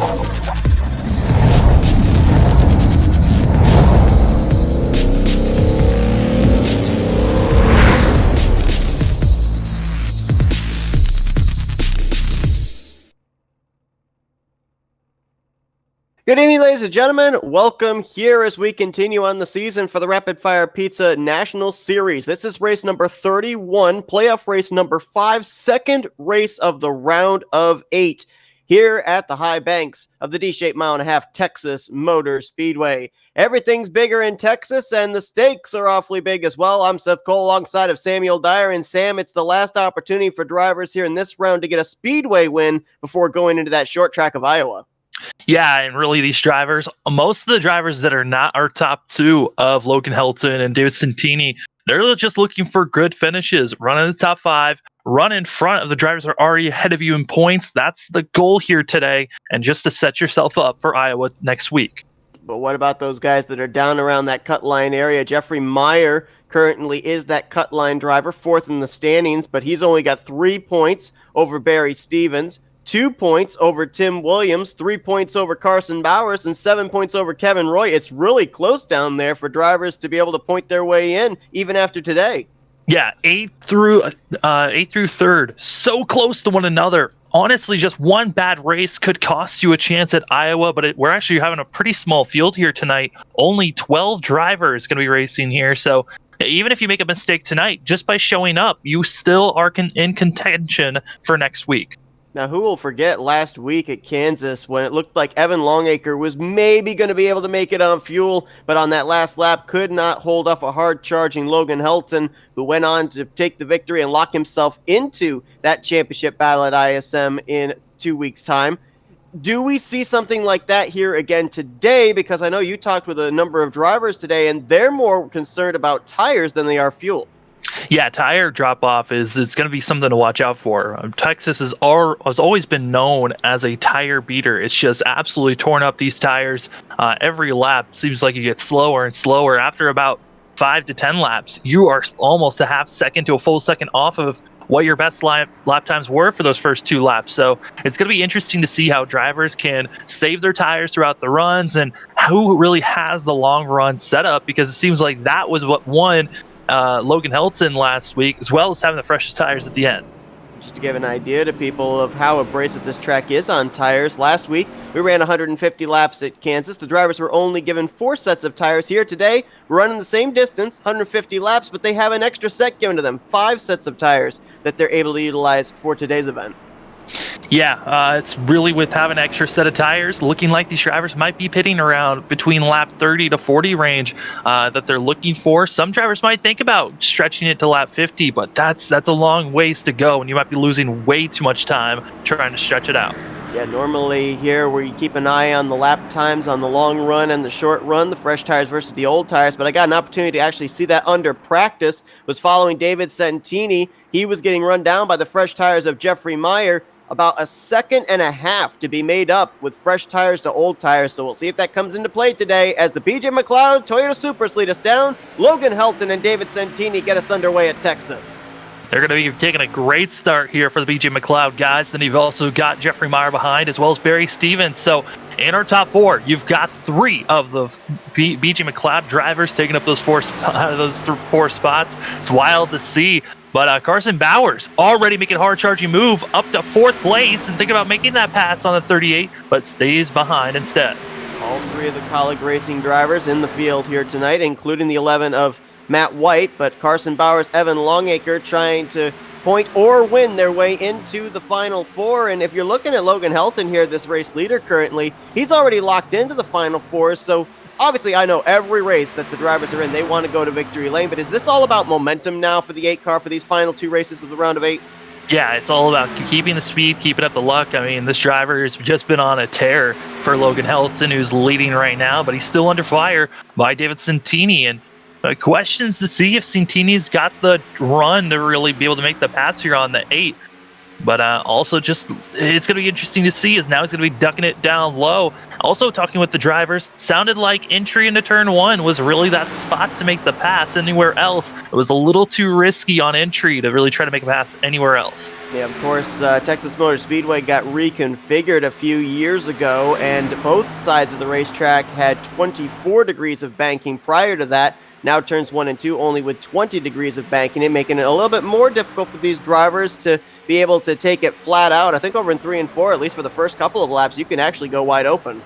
Good evening, ladies and gentlemen. Welcome here as we continue on the season for the Rapid Fire Pizza National Series. This is race number 31, playoff race number 5, second race of the round of 8 here at the high banks of the D-shaped mile-and-a-half Texas Motor Speedway. Everything's bigger in Texas, and the stakes are awfully big as well. I'm Seth Cole alongside of Samuel Dyer, and Sam, it's the last opportunity for drivers here in this round to get a speedway win before going into that short track of Iowa. Yeah, and really these drivers, most of the drivers that are not our top two of Logan Helton and David Santini, they're just looking for good finishes, run in the top 5, run in front of the drivers that are already ahead of you in points. That's the goal here today, and just to set yourself up for Iowa next week. But what about those guys that are down around that cut line area? Jeffrey Meyer currently is that cut line driver, 4th in the standings, but he's only got 3 points over Barry Stevens, 2 points over Tim Williams, 3 points over Carson Bowers, and 7 points over Kevin Roy. It's really close down there for drivers to be able to point their way in, even after today. Yeah, 8th through 3rd, so close to one another. Honestly, just one bad race could cost you a chance at Iowa, but we're actually having a pretty small field here tonight. Only 12 drivers going to be racing here, so even if you make a mistake tonight, just by showing up, you still are in contention for next week. Now, who will forget last week at Kansas when it looked like Evan Longacre was maybe going to be able to make it on fuel, but on that last lap could not hold off a hard-charging Logan Helton, who went on to take the victory and lock himself into that championship battle at ISM in 2 weeks' time. Do we see something like that here again today? Because I know you talked with a number of drivers today, and they're more concerned about tires than they are fuel. Yeah, tire drop-off is going to be something to watch out for. Texas has always been known as a tire beater. It's just absolutely torn up these tires. Every lap seems like you get slower and slower. After about 5 to 10 laps, you are almost a half second to a full second off of what your best lap times were for those first 2 laps. So it's going to be interesting to see how drivers can save their tires throughout the runs and who really has the long run setup, because it seems like that was what won Logan Helton last week, as well as having the freshest tires at the end. Just to give an idea to people of how abrasive this track is on tires, last week we ran 150 laps at Kansas. The drivers were only given 4 sets of tires. Here today, we're running the same distance, 150 laps, but they have an extra set given to them, 5 sets of tires that they're able to utilize for today's event. Yeah, it's really with having an extra set of tires, looking like these drivers might be pitting around between lap 30 to 40 range that they're looking for. Some drivers might think about stretching it to lap 50, but that's a long ways to go, and you might be losing way too much time trying to stretch it out. Yeah, normally here where you keep an eye on the lap times on the long run and the short run, the fresh tires versus the old tires, but I got an opportunity to actually see that under practice. Was following David Santini. He was getting run down by the fresh tires of Jeffrey Meyer. About 1.5 seconds to be made up with fresh tires to old tires. So we'll see if that comes into play today as the BJ McLeod Toyota Supers lead us down. Logan Helton and David Santini get us underway at Texas. They're going to be taking a great start here for the BJ McLeod guys. Then you've also got Jeffrey Meyer behind, as well as Barry Stevens. So in our top 4, you've got 3 of the BJ McLeod drivers taking up those 4 spots. It's wild to see. But Carson Bowers already making a hard-charging move up to 4th place and thinking about making that pass on the 38, but stays behind instead. All 3 of the college racing drivers in the field here tonight, including the 11 of Matt White, but Carson Bowers, Evan Longacre trying to point or win their way into the Final 4. And if you're looking at Logan Helton here, this race leader currently, he's already locked into the Final 4, so obviously, I know every race that the drivers are in, they want to go to victory lane, but is this all about momentum now for the 8 car for these final 2 races of the round of 8? Yeah, it's all about keeping the speed, keeping up the luck. I mean, this driver has just been on a tear for Logan Helton, who's leading right now, but he's still under fire by David Santini. And questions to see if Santini's got the run to really be able to make the pass here on the 8. But also, just it's going to be interesting to see as now he's going to be ducking it down low. Also, talking with the drivers, sounded like entry into turn one was really that spot to make the pass. Anywhere else, it was a little too risky on entry to really try to make a pass anywhere else. Yeah, of course, Texas Motor Speedway got reconfigured a few years ago, and both sides of the racetrack had 24 degrees of banking prior to that. Now turns 1 and 2 only with 20 degrees of banking, it making it a little bit more difficult for these drivers to be able to take it flat out. I think over in 3 and 4, at least for the first couple of laps, you can actually go wide open.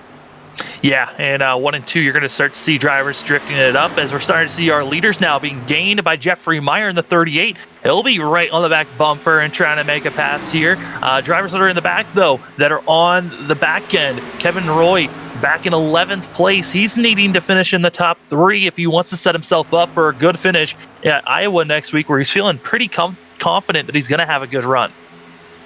Yeah, and 1 and 2, you're going to start to see drivers drifting it up as we're starting to see our leaders now being gained by Jeffrey Meyer in the 38. He'll be right on the back bumper and trying to make a pass here. Drivers that are in the back, though, that are on the back end, Kevin Roy back in 11th place. He's needing to finish in the top 3 if he wants to set himself up for a good finish at Iowa next week, where he's feeling pretty confident that he's going to have a good run.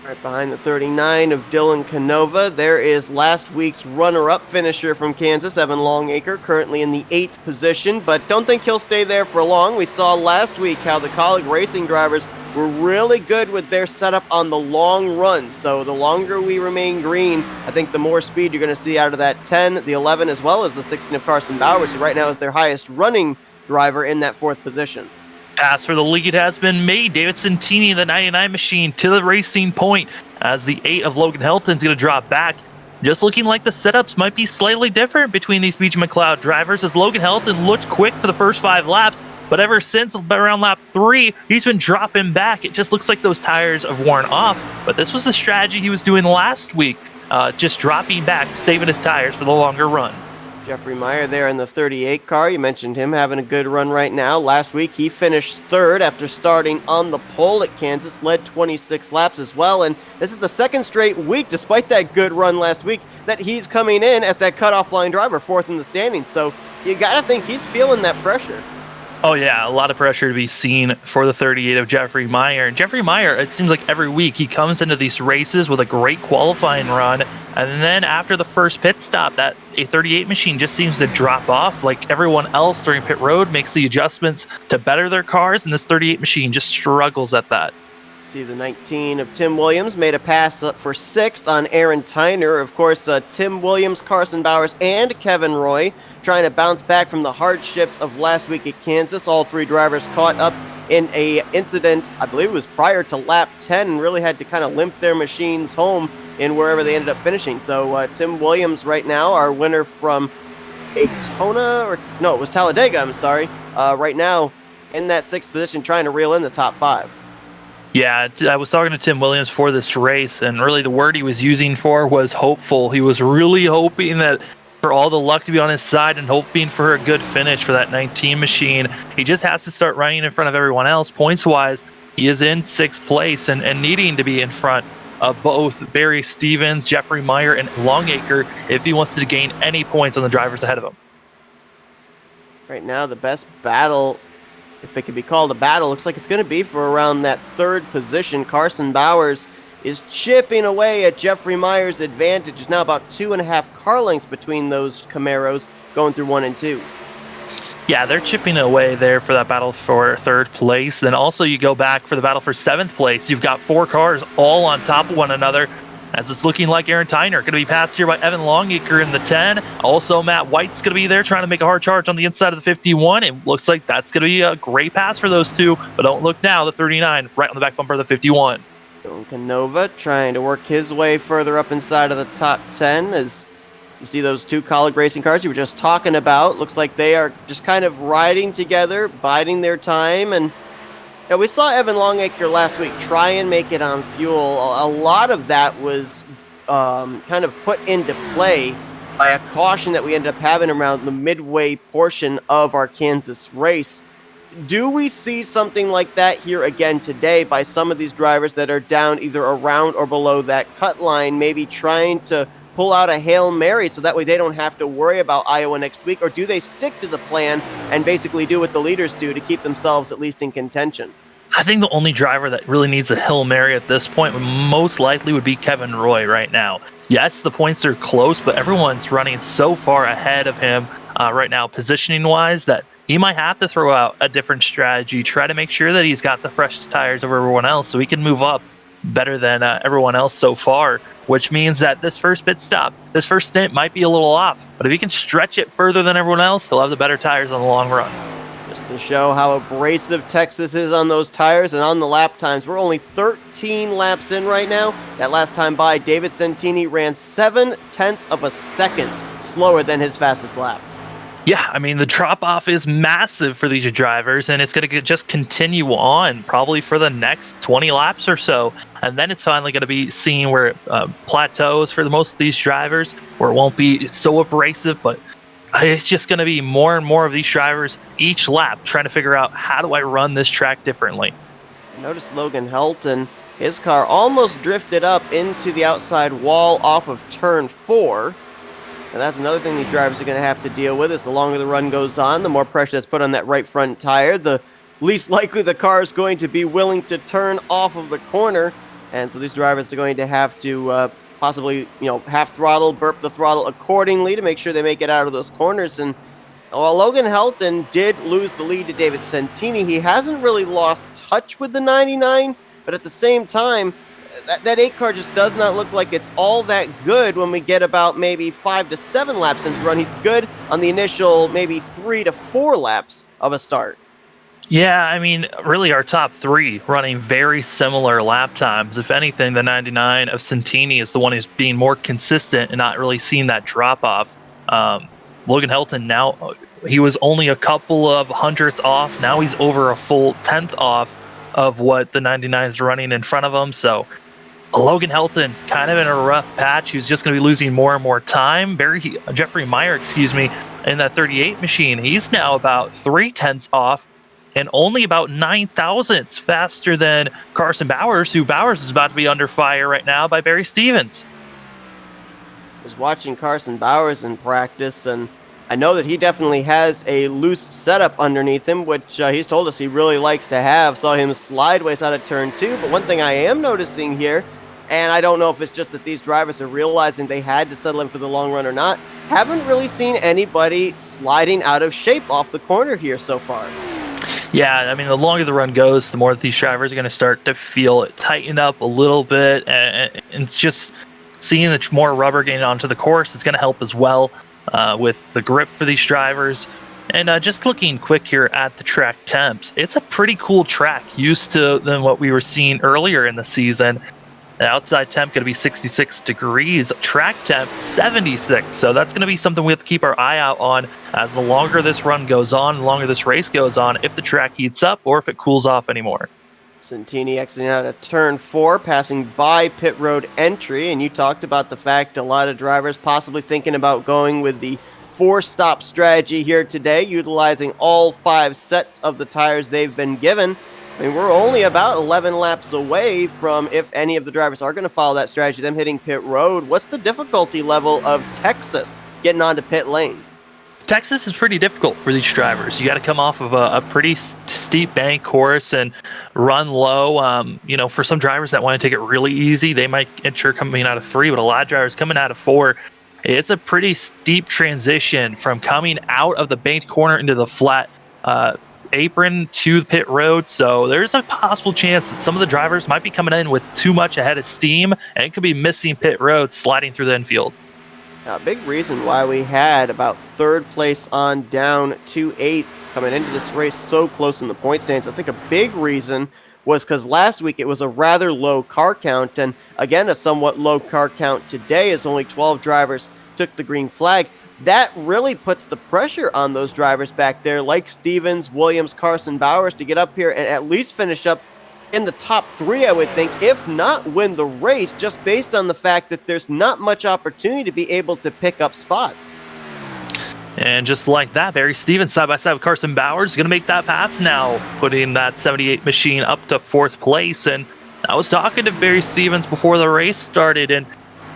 Right behind the 39 of Dylan Canova, there is last week's runner-up finisher from Kansas, Evan Longacre, currently in the 8th position, but don't think he'll stay there for long. We saw last week how the college racing drivers were really good with their setup on the long run, so the longer we remain green, I think the more speed you're going to see out of that 10, the 11, as well as the 16 of Carson Bowers, who right now is their highest running driver in that 4th position. Pass for the lead has been made. David Santini, the 99 machine, to the racing point as the 8 of Logan Helton's going to drop back. Just looking like the setups might be slightly different between these BJ McLeod drivers, as Logan Helton looked quick for the first 5 laps, but ever since around lap 3, he's been dropping back. It just looks like those tires have worn off, but this was the strategy he was doing last week, just dropping back, saving his tires for the longer run. Jeffrey Meyer there in the 38 car. You mentioned him having a good run right now. Last week, he finished 3rd after starting on the pole at Kansas, led 26 laps as well. And this is the 2nd straight week, despite that good run last week, that he's coming in as that cutoff line driver, 4th in the standings. So you got to think he's feeling that pressure. Oh, yeah, a lot of pressure to be seen for the 38 of Jeffrey Meyer. And Jeffrey Meyer, it seems like every week he comes into these races with a great qualifying run. And then after the first pit stop, that a 38 machine just seems to drop off like everyone else during pit road, makes the adjustments to better their cars. And this 38 machine just struggles at that. See the 19 of Tim Williams made a pass up for 6th on Aaron Tyner. Of course, Tim Williams, Carson Bowers, and Kevin Roy trying to bounce back from the hardships of last week at Kansas. All 3 drivers caught up in a incident, I believe it was prior to lap 10, and really had to kind of limp their machines home in wherever they ended up finishing. So Tim Williams right now, our winner from Daytona, or no, it was Talladega, I'm sorry, right now in that 6th position trying to reel in the top 5. Yeah, I was talking to Tim Williams for this race, and really the word he was using for was hopeful. He was really hoping that for all the luck to be on his side and hoping for a good finish for that 19 machine. He just has to start running in front of everyone else. Points-wise, he is in 6th place and needing to be in front of both Barry Stevens, Jeffrey Meyer, and Longacre if he wants to gain any points on the drivers ahead of him. Right now, the best battle, if it could be called a battle, looks like it's going to be for around that 3rd position. Carson Bowers is chipping away at Jeffrey Meyer's advantage. It's now about 2.5 car lengths between those Camaros going through 1 and 2. Yeah, they're chipping away there for that battle for 3rd place. Then also you go back for the battle for 7th place. You've got 4 cars all on top of one another, as it's looking like Aaron Tyner going to be passed here by Evan Longacre in the 10. Also, Matt White's going to be there trying to make a hard charge on the inside of the 51. It looks like that's going to be a great pass for those 2, but don't look now, the 39 right on the back bumper of the 51. Dylan Canova trying to work his way further up inside of the top 10 as you see those 2 college racing cars you were just talking about. Looks like they are just kind of riding together, biding their time. And we saw Evan Longacre last week try and make it on fuel. A lot of that was kind of put into play by a caution that we ended up having around the midway portion of our Kansas race. Do we see something like that here again today by some of these drivers that are down either around or below that cut line, maybe trying to pull out a Hail Mary so that way they don't have to worry about Iowa next week? Or do they stick to the plan and basically do what the leaders do to keep themselves at least in contention? I think the only driver that really needs a Hail Mary at this point most likely would be Kevin Roy right now. Yes, the points are close, but everyone's running so far ahead of him right now, positioning-wise, that he might have to throw out a different strategy, try to make sure that he's got the freshest tires over everyone else so he can move up better than everyone else so far, which means that this first pit stop, this first stint might be a little off. But if he can stretch it further than everyone else, he'll have the better tires on the long run. Just to show how abrasive Texas is on those tires and on the lap times. We're only 13 laps in right now. That last time by, David Santini ran 7/10 of a second slower than his fastest lap. Yeah, I mean, the drop-off is massive for these drivers, and it's going to just continue on probably for the next 20 laps or so. And then it's finally going to be seen where it plateaus for the most of these drivers, where it won't be so abrasive, but it's just going to be more and more of these drivers each lap trying to figure out, how do I run this track differently? Notice Logan Helton, his car almost drifted up into the outside wall off of turn 4. And that's another thing these drivers are going to have to deal with. Is the longer the run goes on, the more pressure that's put on that right front tire, the least likely the car is going to be willing to turn off of the corner. And so these drivers are going to have to possibly, half throttle, burp the throttle accordingly to make sure they make it out of those corners. And while Logan Helton did lose the lead to David Santini, he hasn't really lost touch with the 99, but at the same time, that 8 car just does not look like it's all that good when we get about maybe 5 to 7 laps into the run. He's good on the initial maybe 3 to 4 laps of a start. Yeah, I mean, really our top 3 running very similar lap times. If anything, the 99 of Santini is the one who's being more consistent and not really seeing that drop off. Logan Helton now, he was only a couple of hundredths off. Now he's over a full 10th off of what the 99 is running in front of him. So Logan Helton kind of in a rough patch. He's just going to be losing more and more time. Jeffrey Meyer, in that 38 machine, he's now about 0.3 off and only about 9 thousandths faster than Carson Bowers, who Bowers is about to be under fire right now by Barry Stevens. I was watching Carson Bowers in practice, and I know that he definitely has a loose setup underneath him, which he's told us he really likes to have. Saw him slideways out of turn 2, but one thing I am noticing here, and I don't know if it's just that these drivers are realizing they had to settle in for the long run or not, haven't really seen anybody sliding out of shape off the corner here so far. Yeah, I mean, the longer the run goes, the more that these drivers are going to start to feel it tighten up a little bit, and it's just seeing the more rubber getting onto the course, it's going to help as well with the grip for these drivers. And just looking quick here at the track temps, it's a pretty cool track, used to than what we were seeing earlier in the season. The outside temp going to be 66 degrees, track temp 76. So that's going to be something we have to keep our eye out on as the longer this run goes on, the longer this race goes on, if the track heats up or if it cools off anymore. Santini exiting out of turn 4, passing by pit road entry, and you talked about the fact a lot of drivers possibly thinking about going with the 4-stop strategy here today, utilizing all 5 sets of the tires they've been given. I mean, we're only about 11 laps away from, if any of the drivers are going to follow that strategy, them hitting pit road. What's the difficulty level of Texas getting onto pit lane? Texas is pretty difficult for these drivers. You got to come off of a pretty steep bank course and run low. For some drivers that want to take it really easy, they might enter coming out of 3, but a lot of drivers coming out of 4, it's a pretty steep transition from coming out of the banked corner into the flat apron to the pit road. So there's a possible chance that some of the drivers might be coming in with too much ahead of steam and could be missing pit road, sliding through the infield. A big reason why we had about 3rd place on down to 8th coming into this race so close in the point stands. I think a big reason was because last week it was a rather low car count, and again a somewhat low car count today as only 12 drivers took the green flag. That really puts the pressure on those drivers back there like Stevens, Williams, Carson Bowers to get up here and at least finish up in the top 3, I would think, if not win the race, just based on the fact that there's not much opportunity to be able to pick up spots. And just like that, Barry Stevens side by side with Carson Bowers is going to make that pass now, putting that 78 machine up to 4th place. And I was talking to Barry Stevens before the race started, and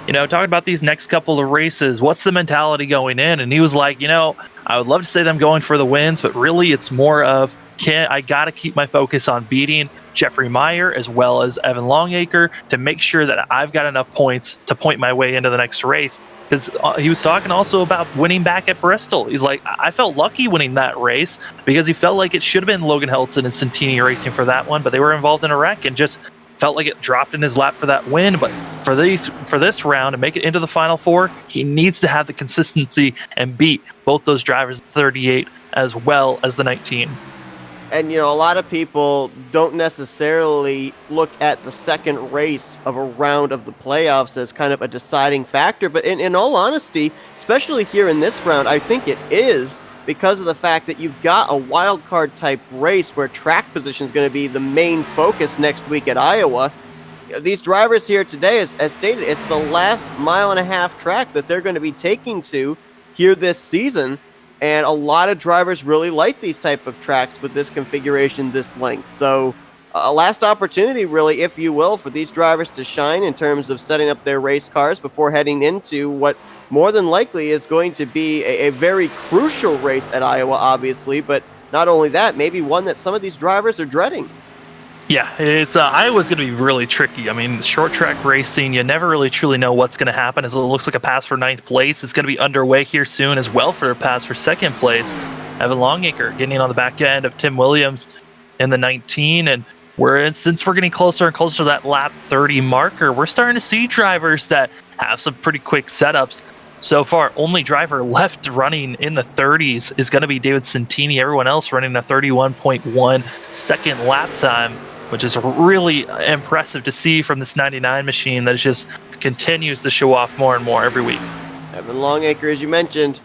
talking about these next couple of races, what's the mentality going in? And he was like, I would love to say that I'm going for the wins, but really it's more of, I got to keep my focus on beating Jeffrey Meyer as well as Evan Longacre to make sure that I've got enough points to point my way into the next race. Because he was talking also about winning back at Bristol. He's like, I felt lucky winning that race because he felt like it should have been Logan Helton and Santini racing for that one, but they were involved in a wreck and just felt like it dropped in his lap for that win, but for this round to make it into the final four, he needs to have the consistency and beat both those drivers, 38 as well as the 19. And, a lot of people don't necessarily look at the second race of a round of the playoffs as kind of a deciding factor. But in all honesty, especially here in this round, I think it is, because of the fact that you've got a wild card type race where track position is going to be the main focus next week at Iowa. These drivers here today, as stated, it's the last mile-and-a-half track that they're going to be taking to here this season. And a lot of drivers really like these type of tracks with this configuration, this length. So a last opportunity, really, if you will, for these drivers to shine in terms of setting up their race cars before heading into what more than likely is going to be a very crucial race at Iowa, obviously. But not only that, maybe one that some of these drivers are dreading. Yeah, it's Iowa's going to be really tricky. I mean, short track racing, you never really truly know what's going to happen. As it looks like a pass for 9th place, it's going to be underway here soon as well for a pass for 2nd place. Evan Longacre getting on the back end of Tim Williams in the 19, and since we're getting closer and closer to that lap 30 marker, we're starting to see drivers that have some pretty quick setups. So far, only driver left running in the 30s is going to be David Santini. Everyone else running a 31.1 second lap time, which is really impressive to see from this 99 machine that just continues to show off more and more every week. Evan Longacre, as you mentioned,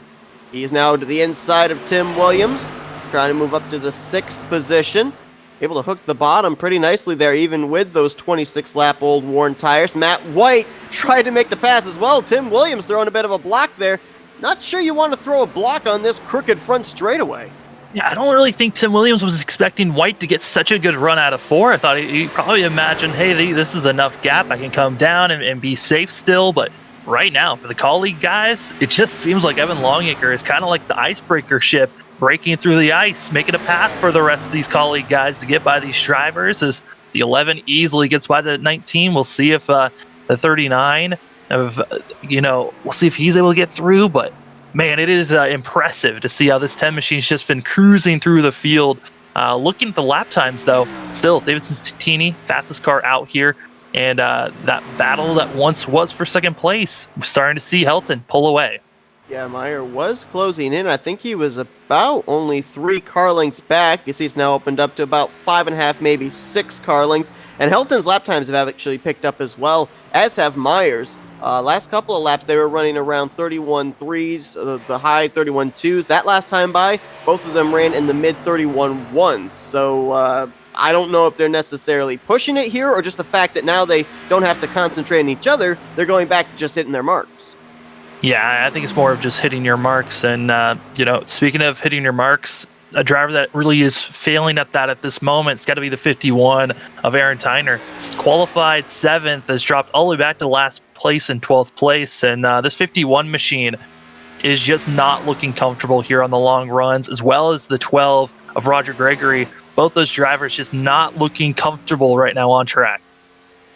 he's now to the inside of Tim Williams, trying to move up to the 6th position. Able to hook the bottom pretty nicely there, even with those 26-lap-old worn tires. Matt White tried to make the pass as well. Tim Williams throwing a bit of a block there. Not sure you want to throw a block on this crooked front straightaway. Yeah, I don't really think Tim Williams was expecting White to get such a good run out of 4. I thought he probably imagined, hey, this is enough gap. I can come down and be safe still. But right now, for the colleague guys, it just seems like Evan Longacre is kind of like the icebreaker ship, breaking through the ice, making a path for the rest of these colleague guys to get by these drivers. As the 11 easily gets by the 19, we'll see if the 39 we'll see if he's able to get through. But man, it is impressive to see how this 10 machine's just been cruising through the field. Looking at the lap times, though, still Davidson Santini, fastest car out here. And that battle that once was for 2nd place, we're starting to see Helton pull away. Yeah, Meyer was closing in. I think he was about only 3 car lengths back. You see it's now opened up to about 5.5, maybe 6 car lengths. And Helton's lap times have actually picked up as well, as have Meyer's. Last couple of laps, they were running around 31.3s, the high 31.2s. That last time by, both of them ran in the mid 31.1s. So I don't know if they're necessarily pushing it here or just the fact that now they don't have to concentrate on each other. They're going back to just hitting their marks. Yeah, I think it's more of just hitting your marks. And, speaking of hitting your marks, a driver that really is failing at that at this moment, it's got to be the 51 of Aaron Tyner. It's qualified 7th, has dropped all the way back to last place in 12th place. And this 51 machine is just not looking comfortable here on the long runs, as well as the 12 of Roger Gregory. Both those drivers just not looking comfortable right now on track.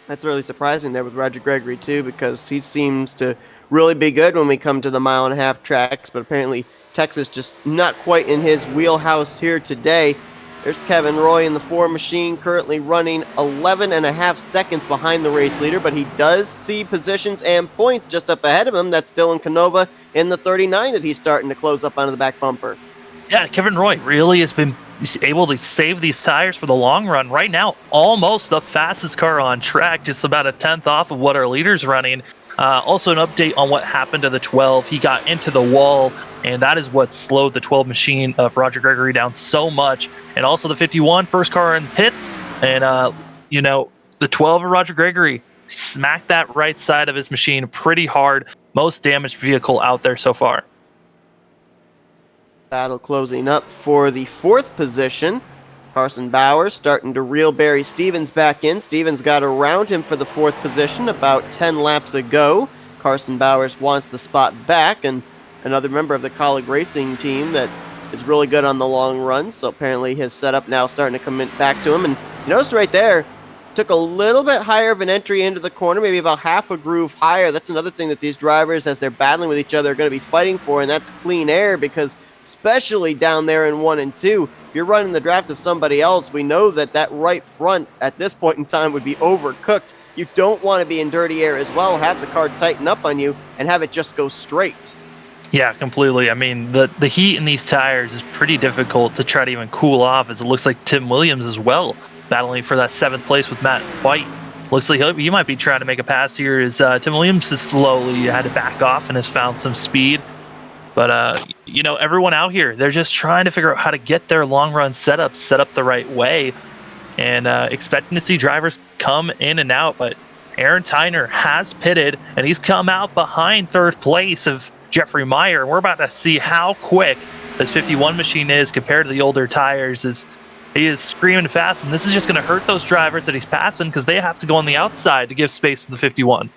That's really surprising there with Roger Gregory, too, because he seems to really be good when we come to the 1.5-mile tracks, but apparently Texas just not quite in his wheelhouse here today. There's Kevin Roy in the 4 machine, currently running 11.5 seconds behind the race leader, but he does see positions and points just up ahead of him. That's Dylan Canova in the 39 that he's starting to close up onto the back bumper. Yeah, Kevin Roy really has been able to save these tires for the long run. Right now, almost the fastest car on track, just about a 10th off of what our leader's running. Also an update on what happened to the 12. He got into the wall, and that is what slowed the 12 machine of Roger Gregory down so much. And also the 51, first car in pits. And, the 12 of Roger Gregory smacked that right side of his machine pretty hard. Most damaged vehicle out there so far. Battle closing up for the 4th position. Carson Bowers starting to reel Barry Stevens back in. Stevens got around him for the 4th position about 10 laps ago. Carson Bowers wants the spot back, and another member of the colleague racing team that is really good on the long run. So apparently his setup now starting to come back to him. And you noticed right there, took a little bit higher of an entry into the corner, maybe about half a groove higher. That's another thing that these drivers, as they're battling with each other, are going to be fighting for, and that's clean air, because especially down there in 1 and 2. If you're running the draft of somebody else, we know that right front at this point in time would be overcooked. You don't want to be in dirty air as well, have the car tighten up on you, and have it just go straight. Yeah, completely. I mean, the heat in these tires is pretty difficult to try to even cool off, as it looks like Tim Williams as well, battling for that 7th place with Matt White. Looks like he might be trying to make a pass here, as Tim Williams has slowly had to back off and has found some speed. But, everyone out here, they're just trying to figure out how to get their long-run setups set up the right way, and expecting to see drivers come in and out. But Aaron Tyner has pitted, and he's come out behind 3rd place of Jeffrey Meyer. We're about to see how quick this 51 machine is compared to the older tires, as he is screaming fast, and this is just going to hurt those drivers that he's passing, because they have to go on the outside to give space to the 51.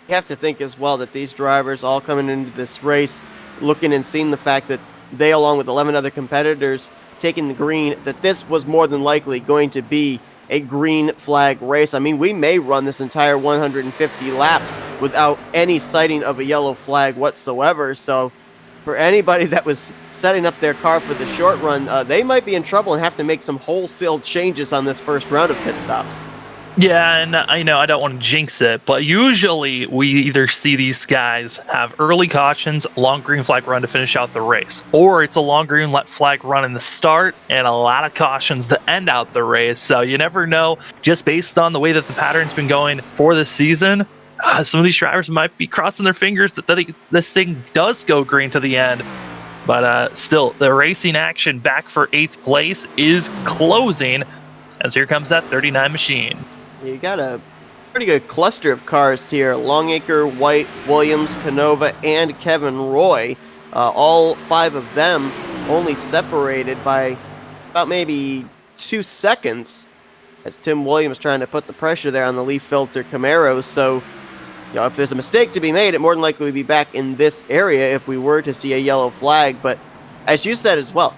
You have to think as well that these drivers all coming into this race looking and seeing the fact that they, along with 11 other competitors, taking the green, that this was more than likely going to be a green flag race. I mean, we may run this entire 150 laps without any sighting of a yellow flag whatsoever. So for anybody that was setting up their car for the short run, they might be in trouble and have to make some wholesale changes on this first round of pit stops. Yeah, and I know I don't want to jinx it, but usually we either see these guys have early cautions, long green flag run to finish out the race, or it's a long green flag run in the start and a lot of cautions to end out the race. So you never know, just based on the way that the pattern's been going for this season. Some of these drivers might be crossing their fingers that this thing does go green to the end. But still, the racing action back for 8th place is closing, as here comes that 39 machine. You got a pretty good cluster of cars here. Longacre, White, Williams, Canova, and Kevin Roy. All 5 of them only separated by about maybe 2 seconds, as Tim Williams trying to put the pressure there on the leaf filter Camaros. So, if there's a mistake to be made, it more than likely would be back in this area if we were to see a yellow flag. But as you said as well,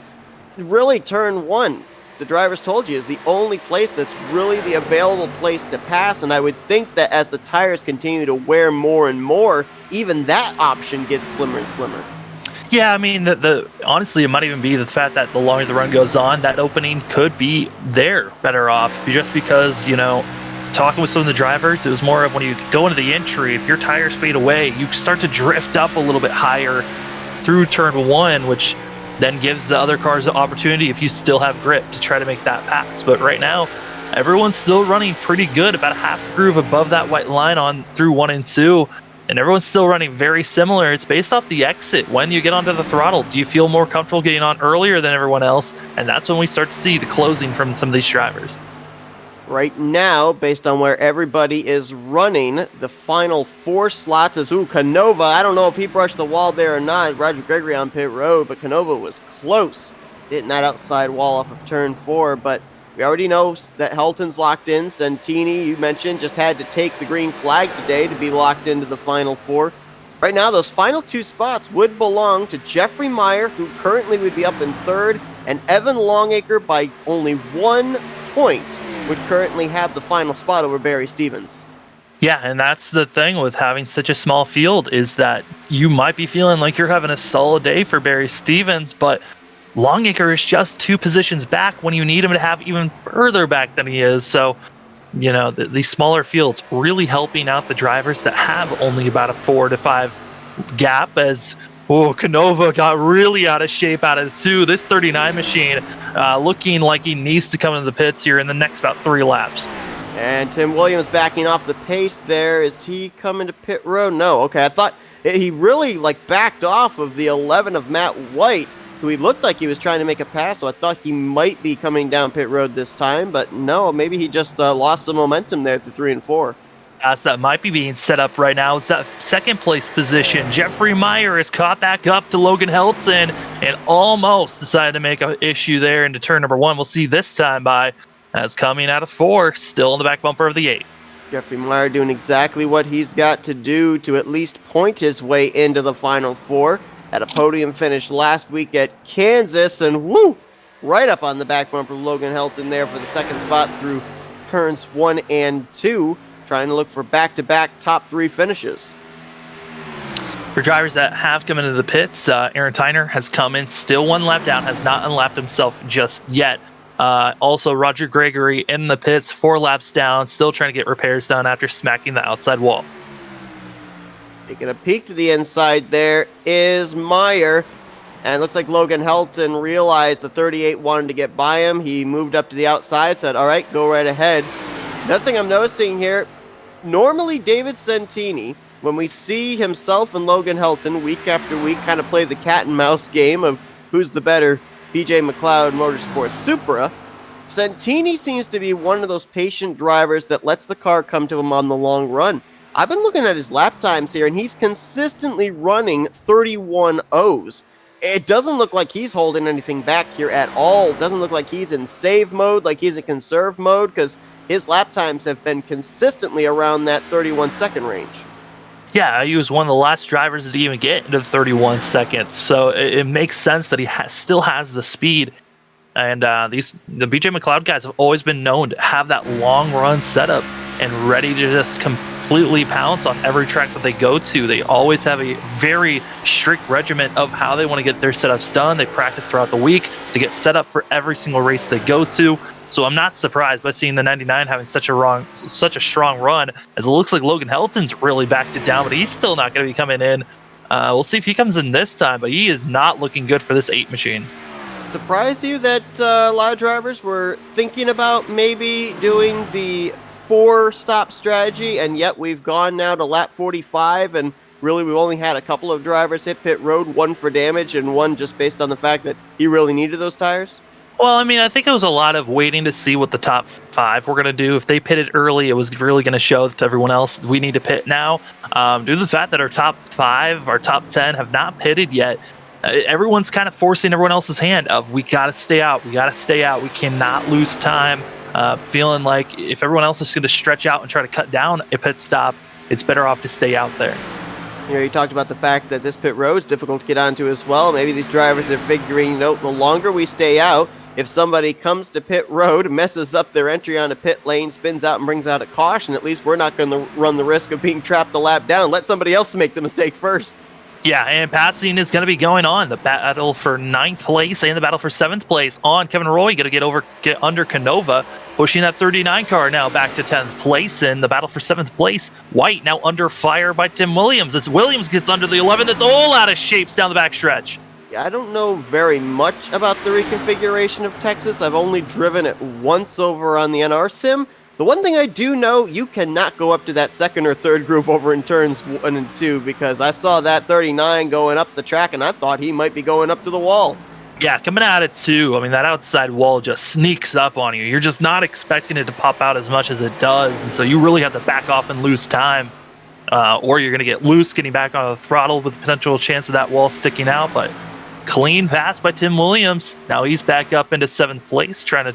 really turn 1, the drivers told you, is the only place that's really the available place to pass. And I would think that as the tires continue to wear more and more, even that option gets slimmer and slimmer. Yeah, I mean, honestly, it might even be the fact that the longer the run goes on, that opening could be there better off, just because, talking with some of the drivers, it was more of when you go into the entry, if your tires fade away, you start to drift up a little bit higher through turn 1, which then gives the other cars the opportunity, if you still have grip, to try to make that pass. But right now, everyone's still running pretty good, about a half groove above that white line on through 1 and 2, and everyone's still running very similar. It's based off the exit. When you get onto the throttle, do you feel more comfortable getting on earlier than everyone else? And that's when we start to see the closing from some of these drivers. Right now, based on where everybody is running, the final 4 slots is, Canova. I don't know if he brushed the wall there or not. Roger Gregory on pit road, but Canova was close, hitting that outside wall off of turn 4. But we already know that Helton's locked in. Santini, you mentioned, just had to take the green flag today to be locked into the final 4. Right now, those final 2 spots would belong to Jeffrey Meyer, who currently would be up in 3rd, and Evan Longacre by only 1 point would currently have the final spot over Barry Stevens. Yeah, and that's the thing with having such a small field, is that you might be feeling like you're having a solid day for Barry Stevens, but Longacre is just 2 positions back when you need him to have even further back than he is. So, these smaller fields really helping out the drivers that have only about a 4 to 5 gap, as Canova got really out of shape out of the 2. This 39 machine looking like he needs to come into the pits here in the next about 3 laps. And Tim Williams backing off the pace there. Is he coming to pit road? No. Okay, I thought he really backed off of the 11 of Matt White, who he looked like he was trying to make a pass, so I thought he might be coming down pit road this time, but no, maybe he just lost some momentum there through 3 and 4. As that might be being set up right now, it's that 2nd place position. Jeffrey Meyer is caught back up to Logan Helton and almost decided to make an issue there into turn number 1. We'll see this time by, as coming out of 4, still in the back bumper of the 8. Jeffrey Meyer doing exactly what he's got to do to at least point his way into the final 4. Had a podium finish last week at Kansas, and right up on the back bumper, Logan Helton there for the 2nd spot through turns 1 and 2. Trying to look for back-to-back top 3 finishes. For drivers that have come into the pits, Aaron Tyner has come in, still one lap down, has not unlapped himself just yet. Also, Roger Gregory in the pits, 4 laps down, still trying to get repairs done after smacking the outside wall. Taking a peek to the inside there is Meyer. And it looks like Logan Helton realized the 38 wanted to get by him. He moved up to the outside, said, all right, go right ahead. Another thing I'm noticing here, normally David Santini, when we see himself and Logan Helton week after week kind of play the cat and mouse game of who's the better BJ McLeod Motorsports Supra, Santini seems to be one of those patient drivers that lets the car come to him on the long run. I've been looking at his lap times here, and he's consistently running 31 O's. It doesn't look like he's holding anything back here at all. It doesn't look like he's in save mode, like he's in conserve mode, because his lap times have been consistently around that 31-second range. Yeah, he was one of the last drivers to even get into 31 seconds, so it makes sense that he still has the speed. And the BJ McLeod guys have always been known to have that long run setup and ready to just completely pounce on every track that they go to. They always have a very strict regiment of how they want to get their setups done. They practice throughout the week to get set up for every single race they go to. So I'm not surprised by seeing the 99 having such a strong run, as it looks like Logan Helton's really backed it down, but he's still not going to be coming in. We'll see if he comes in this time, but he is not looking good for this 8 machine. Surprise you that a lot of drivers were thinking about maybe doing the 4-stop strategy, and yet we've gone now to lap 45, and really we've only had a couple of drivers hit pit road, one for damage and one just based on the fact that he really needed those tires? Well, I mean, I think it was a lot of waiting to see what the top 5 were going to do. If they pitted early, it was really going to show to everyone else we need to pit now. Due to the fact that our top 5, our top 10 have not pitted yet, everyone's kind of forcing everyone else's hand of we got to stay out, we cannot lose time. Feeling like if everyone else is going to stretch out and try to cut down a pit stop, it's better off to stay out there. You know, you talked about the fact that this pit road is difficult to get onto as well. Maybe these drivers are figuring, you know, the longer we stay out, if somebody comes to pit road, messes up their entry onto pit lane, spins out and brings out a caution, at least we're not going to run the risk of being trapped a lap down. Let somebody else make the mistake first. Yeah, and passing is going to be going on. The battle for 9th place and the battle for 7th place on Kevin Roy. Going to get under Canova, pushing that 39 car now back to 10th place. And the battle for 7th place, White now under fire by Tim Williams. As Williams gets under the 11, that's all out of shapes down the backstretch. Yeah, I don't know very much about the reconfiguration of Texas. I've only driven it once over on the NR Sim. The one thing I do know, you cannot go up to that second or third groove over in turns 1 and 2, because I saw that 39 going up the track and I thought he might be going up to the wall. Yeah, coming at it too. I mean, that outside wall just sneaks up on you. You're just not expecting it to pop out as much as it does, and so you really have to back off and lose time. Or you're going to get loose getting back on the throttle with the potential chance of that wall sticking out. But clean pass by Tim Williams. Now he's back up into 7th place, trying to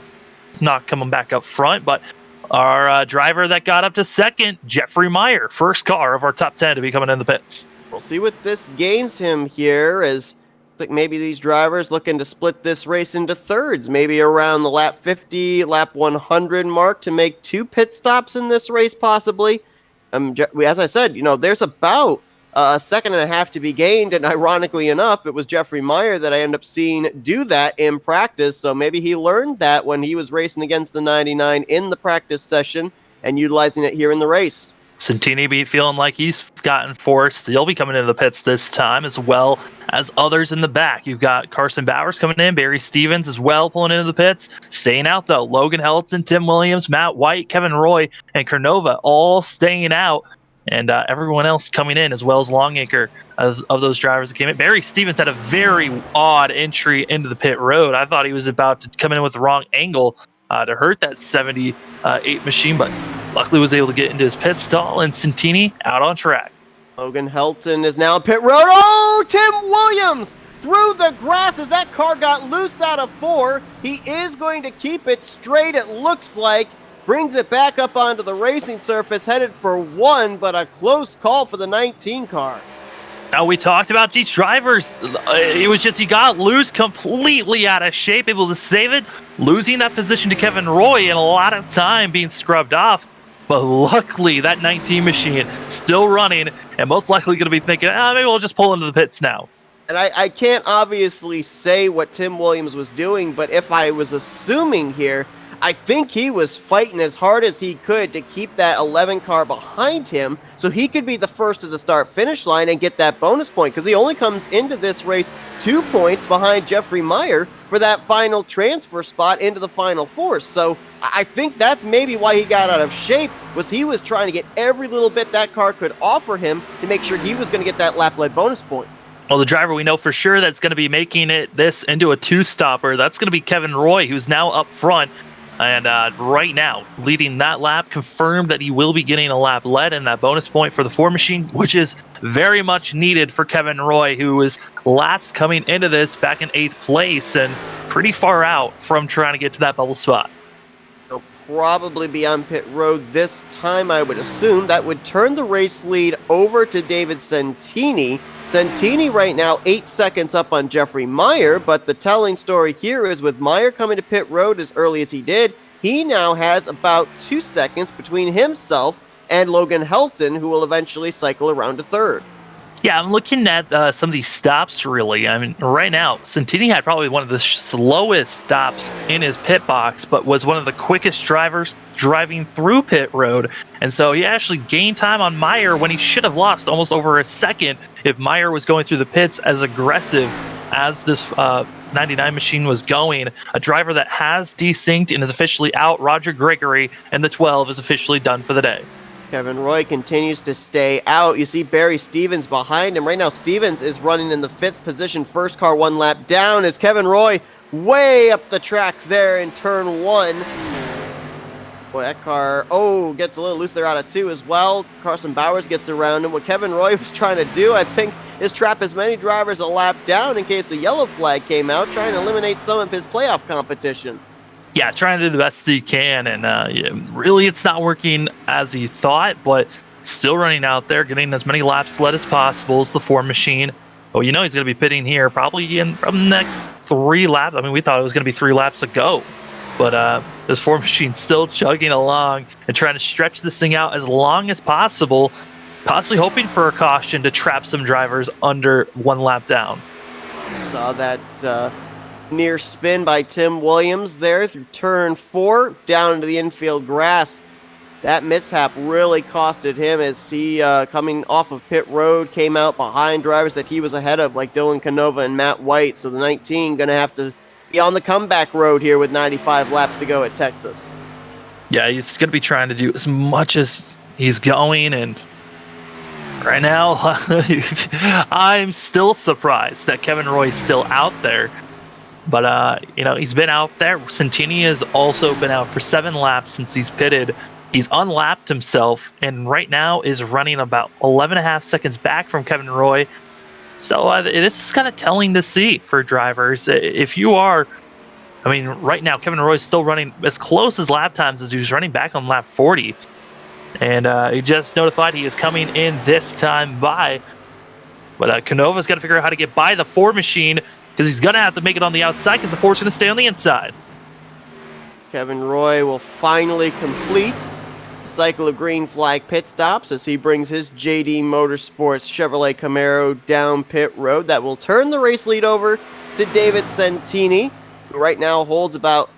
not come back up front. But our driver that got up to 2nd, Jeffrey Meyer, first car of our top 10 to be coming in the pits. We'll see what this gains him here, as like maybe these drivers looking to split this race into thirds, maybe around the lap 50, lap 100 mark to make 2 pit stops in this race possibly. As I said, you know, there's about a second and a half to be gained, and ironically enough, it was Jeffrey Meyer that I end up seeing do that in practice, so maybe he learned that when he was racing against the 99 in the practice session and utilizing it here in the race. Santini be feeling like he's gotten forced. He'll be coming into the pits this time, as well as others in the back. You've got Carson Bowers coming in, Barry Stevens as well pulling into the pits. Staying out, though, Logan Helton, Tim Williams, Matt White, Kevin Roy, and Canova all staying out. And everyone else coming in, as well as Longacre, of those drivers that came in. Barry Stevens had a very odd entry into the pit road. I thought he was about to come in with the wrong angle to hurt that 78 machine, but luckily was able to get into his pit stall, and Santini out on track. Logan Helton is now in pit road. Oh, Tim Williams through the grasses. That car got loose out of 4. He is going to keep it straight, it looks like. Brings it back up onto the racing surface, headed for 1, but a close call for the 19 car. Now, we talked about these drivers. It was just he got loose, completely out of shape, able to save it, losing that position to Kevin Roy and a lot of time being scrubbed off. But luckily, that 19 machine still running and most likely going to be thinking, maybe we'll just pull into the pits now. And I can't obviously say what Tim Williams was doing, but if I was assuming here, I think he was fighting as hard as he could to keep that 11 car behind him so he could be the first to the start-finish line and get that bonus point, because he only comes into this race 2 points behind Jeffrey Meyer for that final transfer spot into the Final Four. So I think that's maybe why he got out of shape, was he was trying to get every little bit that car could offer him to make sure he was going to get that lap-led bonus point. Well, the driver we know for sure that's going to be making this into a two-stopper, that's going to be Kevin Roy, who's now up front. And right now, leading that lap, confirmed that he will be getting a lap led and that bonus point for the 4 machine, which is very much needed for Kevin Roy, who was last coming into this back in 8th place and pretty far out from trying to get to that bubble spot. He'll probably be on pit road this time, I would assume. That would turn the race lead over to David Santini. Santini right now 8 seconds up on Jeffrey Meyer, but the telling story here is with Meyer coming to pit road as early as he did, he now has about 2 seconds between himself and Logan Helton, who will eventually cycle around to third. Yeah, I'm looking at some of these stops, really. I mean, right now, Santini had probably one of the slowest stops in his pit box, but was one of the quickest drivers driving through pit road. And so he actually gained time on Meyer when he should have lost almost over a second if Meyer was going through the pits as aggressive as this 99 machine was going. A driver that has desynced and is officially out, Roger Gregory, and the 12 is officially done for the day. Kevin Roy continues to stay out. You see Barry Stevens behind him. Right now, Stevens is running in the 5th position. First car 1 lap down as Kevin Roy way up the track there in turn 1. Boy, that car, gets a little loose there out of 2 as well. Carson Bowers gets around him. What Kevin Roy was trying to do, I think, is trap as many drivers a lap down in case the yellow flag came out, trying to eliminate some of his playoff competition. Yeah, trying to do the best that he can, and really it's not working as he thought, but still running out there, getting as many laps led as possible as the 4 machine. Well, he's going to be pitting here probably in from the next 3 laps. I mean, we thought it was going to be 3 laps to go, but this 4 machine still chugging along and trying to stretch this thing out as long as possible, possibly hoping for a caution to trap some drivers under 1 lap down. Saw that near spin by Tim Williams there through turn 4 down into the infield grass. That mishap really costed him as he, coming off of pit road, came out behind drivers that he was ahead of, like Dylan Canova and Matt White. So the 19 going to have to be on the comeback road here with 95 laps to go at Texas. Yeah, he's going to be trying to do as much as he's going, and right now, I'm still surprised that Kevin Roy's still out there. But, he's been out there. Santini has also been out for 7 laps since he's pitted. He's unlapped himself, and right now is running about 11.5 seconds back from Kevin Roy. So this is kind of telling to see for drivers. If you are, right now, Kevin Roy is still running as close as lap times as he was running back on lap 40. And he just notified he is coming in this time by. But Canova's got to figure out how to get by the 4 machine, because he's going to have to make it on the outside because the 4's going to stay on the inside. Kevin Roy will finally complete the cycle of green flag pit stops as he brings his JD Motorsports Chevrolet Camaro down pit road. That will turn the race lead over to David Santini, who right now holds about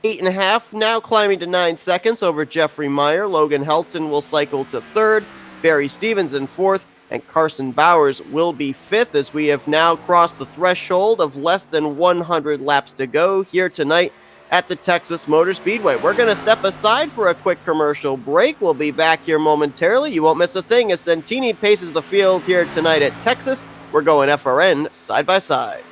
8.5, now climbing to 9 seconds over Jeffrey Meyer. Logan Helton will cycle to 3rd, Barry Stevens in 4th, and Carson Bowers will be 5th as we have now crossed the threshold of less than 100 laps to go here tonight at the Texas Motor Speedway. We're going to step aside for a quick commercial break. We'll be back here momentarily. You won't miss a thing as Santini paces the field here tonight at Texas. We're going FRN side by side.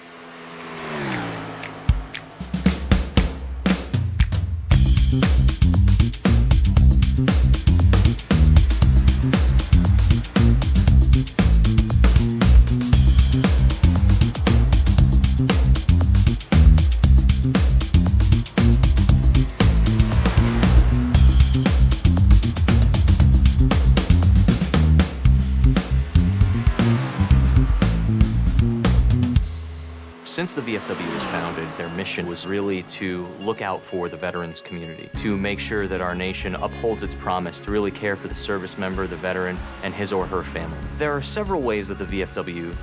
Since the VFW was founded, their mission was really to look out for the veterans community, to make sure that our nation upholds its promise to really care for the service member, the veteran, and his or her family. There are several ways that the VFW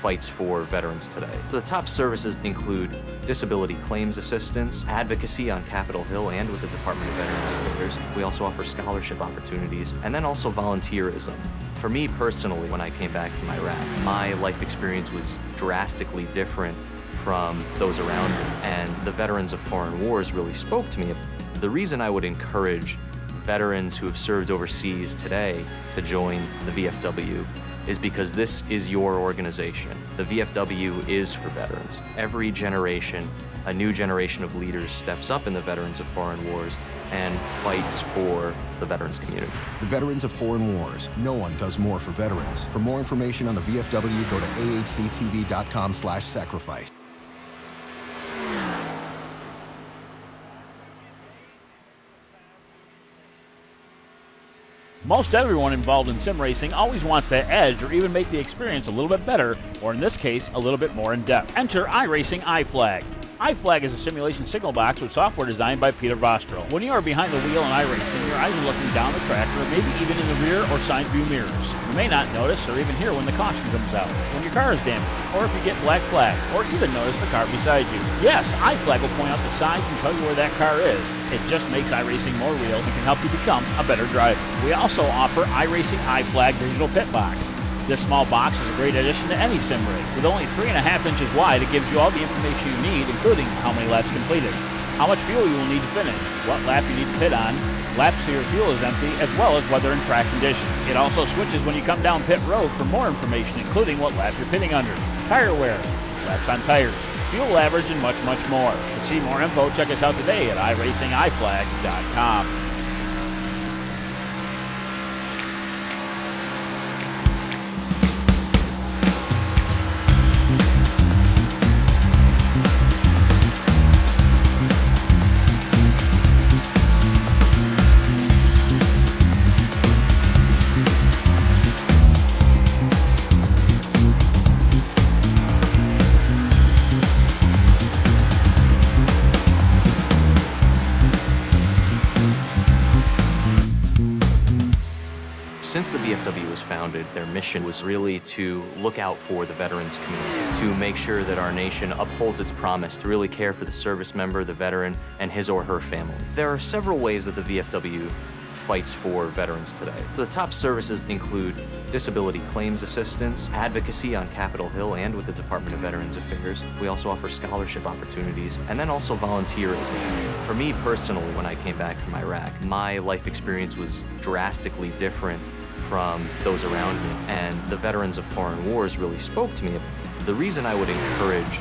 fights for veterans today. The top services include disability claims assistance, advocacy on Capitol Hill and with the Department of Veterans Affairs. We also offer scholarship opportunities, and then also volunteerism. For me personally, when I came back from Iraq, my life experience was drastically different from those around me, and the veterans of foreign wars really spoke to me. The reason I would encourage veterans who have served overseas today to join the VFW is because this is your organization. The VFW is for veterans. Every generation, a new generation of leaders steps up in the veterans of foreign wars and fights for the veterans community. The Veterans of Foreign Wars. No one does more for veterans. For more information on the VFW, go to ahctv.com/sacrifice. Most everyone involved in sim racing always wants that edge or even make the experience a little bit better, or in this case, a little bit more in-depth. Enter iRacing iFlag. iFlag is a simulation signal box with software designed by Peter Vostro. When you are behind the wheel in iRacing, your eyes are looking down the track or maybe even in the rear or side view mirrors. You may not notice or even hear when the caution comes out, when your car is damaged, or if you get black flag, or even notice the car beside you. Yes, iFlag will point out the signs and tell you where that car is. It just makes iRacing more real and can help you become a better driver. We also offer iRacing iFlag Digital Pit Box. This small box is a great addition to any sim rig. With only 3.5 inches wide, it gives you all the information you need, including how many laps completed, how much fuel you will need to finish, what lap you need to pit on, laps so your fuel is empty, as well as weather and track conditions. It also switches when you come down pit road for more information, including what lap you're pitting under, tire wear, laps on tires, fuel average, and much, much more. To see more info, check us out today at iracingiflag.com. Since the VFW was founded, their mission was really to look out for the veterans community, to make sure that our nation upholds its promise to really care for the service member, the veteran, and his or her family. There are several ways that the VFW fights for veterans today. The top services include disability claims assistance, advocacy on Capitol Hill and with the Department of Veterans Affairs. We also offer scholarship opportunities, and then also volunteerism. For me personally, when I came back from Iraq, my life experience was drastically different from those around me, and the veterans of foreign wars really spoke to me. The reason I would encourage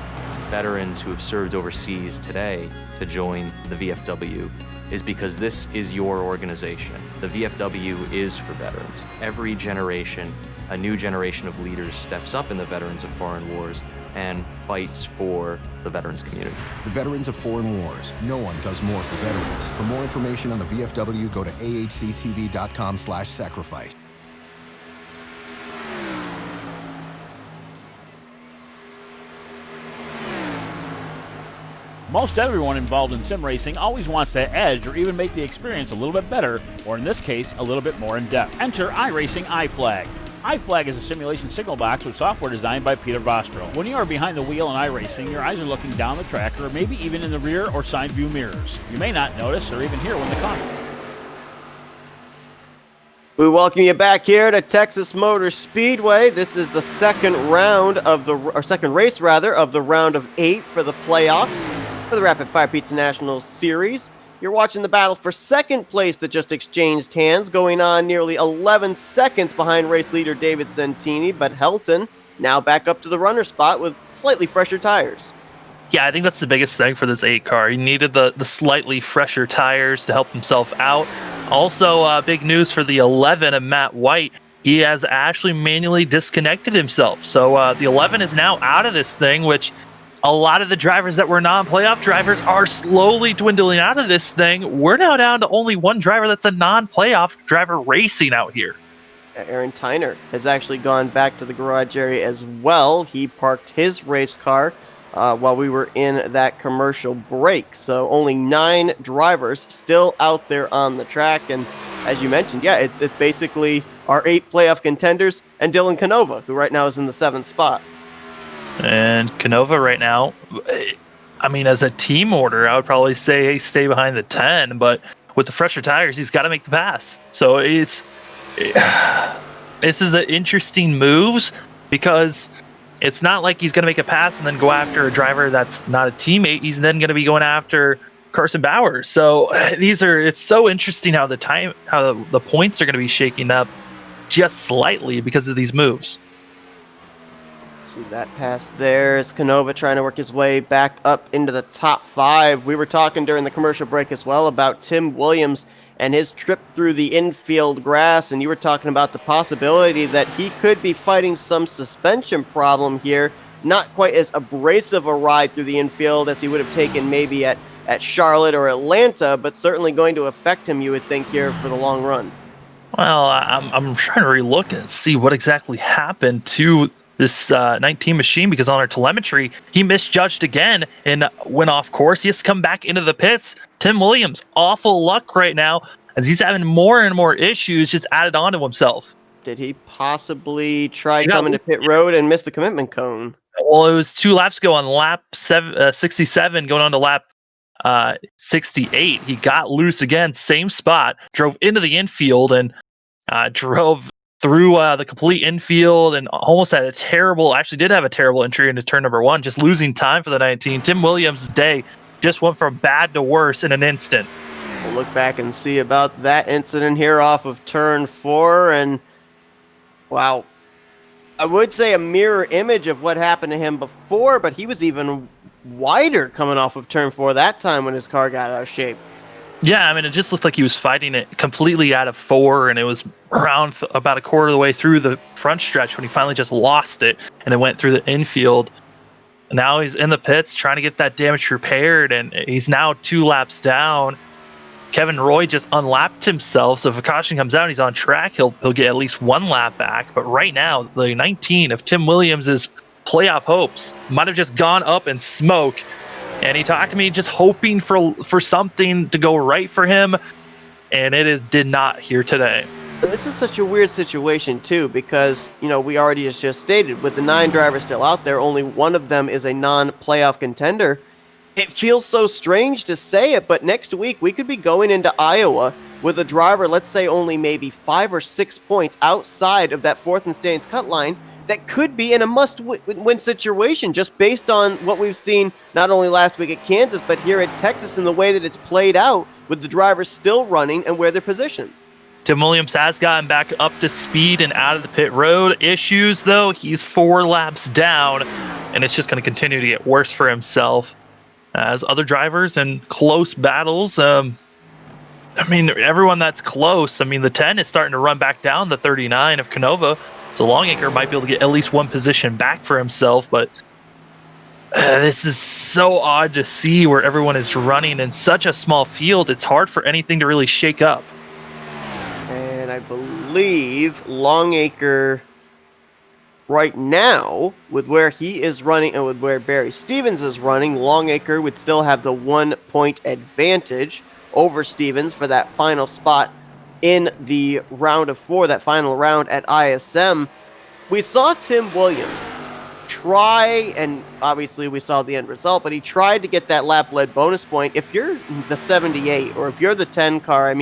veterans who have served overseas today to join the VFW is because this is your organization. The VFW is for veterans. Every generation, a new generation of leaders steps up in the veterans of foreign wars and fights for the veterans community. The Veterans of Foreign Wars. No one does more for veterans. For more information on the VFW, go to ahctv.com/sacrifice. Most everyone involved in sim racing always wants that edge or even make the experience a little bit better, or in this case, a little bit more in-depth. Enter iRacing iFlag. iFlag is a simulation signal box with software designed by Peter Vostro. When you are behind the wheel in iRacing, your eyes are looking down the track or maybe even in the rear or side view mirrors. You may not notice or even hear when the caution. We welcome you back here to Texas Motor Speedway. This is the second race of the round of 8 for the playoffs for the Rapid Fire Pizza National Series. You're watching the battle for second place that just exchanged hands, going on nearly 11 seconds behind race leader David Santini, but Helton now back up to the runner spot with slightly fresher tires. Yeah, I think that's the biggest thing for this 8 car. He needed the slightly fresher tires to help himself out. Also, big news for the 11 of Matt White. He has actually manually disconnected himself. So the 11 is now out of this thing, which a lot of the drivers that were non-playoff drivers are slowly dwindling out of this thing. We're now down to only one driver that's a non-playoff driver racing out here. Aaron Tyner has actually gone back to the garage area as well. He parked his race car while we were in that commercial break. So only 9 drivers still out there on the track. And as you mentioned, yeah, it's basically our 8 playoff contenders and Dylan Canova, who right now is in the 7th spot. And Canova right now, I mean, as a team order, I would probably say, hey, stay behind the 10. But with the fresher tires, he's got to make the pass. So this is an interesting moves because it's not like he's going to make a pass and then go after a driver that's not a teammate. He's then going to be going after Carson Bowers. So it's so interesting how the points are going to be shaking up just slightly because of these moves. See that pass there is Canova trying to work his way back up into the top 5. We were talking during the commercial break as well about Tim Williams and his trip through the infield grass, and you were talking about the possibility that he could be fighting some suspension problem here. Not quite as abrasive a ride through the infield as he would have taken maybe at Charlotte or Atlanta, but certainly going to affect him, you would think, here for the long run. Well, I'm trying to relook and see what exactly happened to this 19 machine, because on our telemetry, he misjudged again and went off course. He has to come back into the pits. Tim Williams, awful luck right now as he's having more and more issues just added on to himself. Did he possibly try coming to pit road and miss the commitment cone? Well, it was 2 laps ago on lap 67 going on to lap 68. He got loose again, same spot, drove into the infield and drove through the complete infield and almost had actually did have a terrible entry into turn number 1, just losing time for the 19. Tim Williams' day just went from bad to worse in an instant. We'll look back and see about that incident here off of turn 4, and wow, I would say a mirror image of what happened to him before, but he was even wider coming off of turn 4 that time when his car got out of shape. Yeah, I mean, it just looked like he was fighting it completely out of 4, and it was around about a quarter of the way through the front stretch when he finally just lost it, and it went through the infield. And now he's in the pits trying to get that damage repaired, and he's now 2 laps down. Kevin Roy just unlapped himself, so if a caution comes out and he's on track, he'll get at least 1 lap back. But right now, the 19 of Tim Williams' playoff hopes might have just gone up in smoke. And he talked to me just hoping for something to go right for him, and did not here today. This is such a weird situation, too, because, we already just stated, with the 9 drivers still out there, only one of them is a non-playoff contender. It feels so strange to say it, but next week we could be going into Iowa with a driver, let's say only maybe 5 or 6 points outside of that 4th and stands cut line, that could be in a must-win situation just based on what we've seen not only last week at Kansas, but here at Texas and the way that it's played out with the drivers still running and where they're positioned. Tim Williams has gotten back up to speed and out of the pit road issues, though. He's 4 laps down, and it's just going to continue to get worse for himself as other drivers in close battles. Everyone that's close. The 10 is starting to run back down the 39 of Canova. So Longacre might be able to get at least 1 position back for himself, but this is so odd to see where everyone is running in such a small field. It's hard for anything to really shake up. And I believe Longacre right now, with where he is running and with where Barry Stevens is running, Longacre would still have the 1 point advantage over Stevens for that final spot in the round of 4, that final round at ISM. We saw Tim Williams try, and obviously we saw the end result, but he tried to get that lap-led bonus point. If you're the 78 or if you're the 10 car,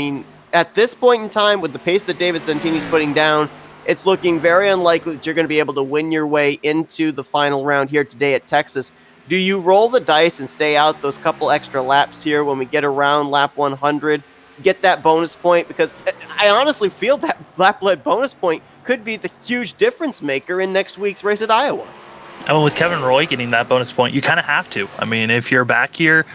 at this point in time, with the pace that David Santini's putting down, it's looking very unlikely that you're going to be able to win your way into the final round here today at Texas. Do you roll the dice and stay out those couple extra laps here when we get around lap 100? Get that bonus point, because I honestly feel that lap-led bonus point could be the huge difference maker in next week's race at Iowa. With Kevin Roy getting that bonus point, you kind of have to. If you're back here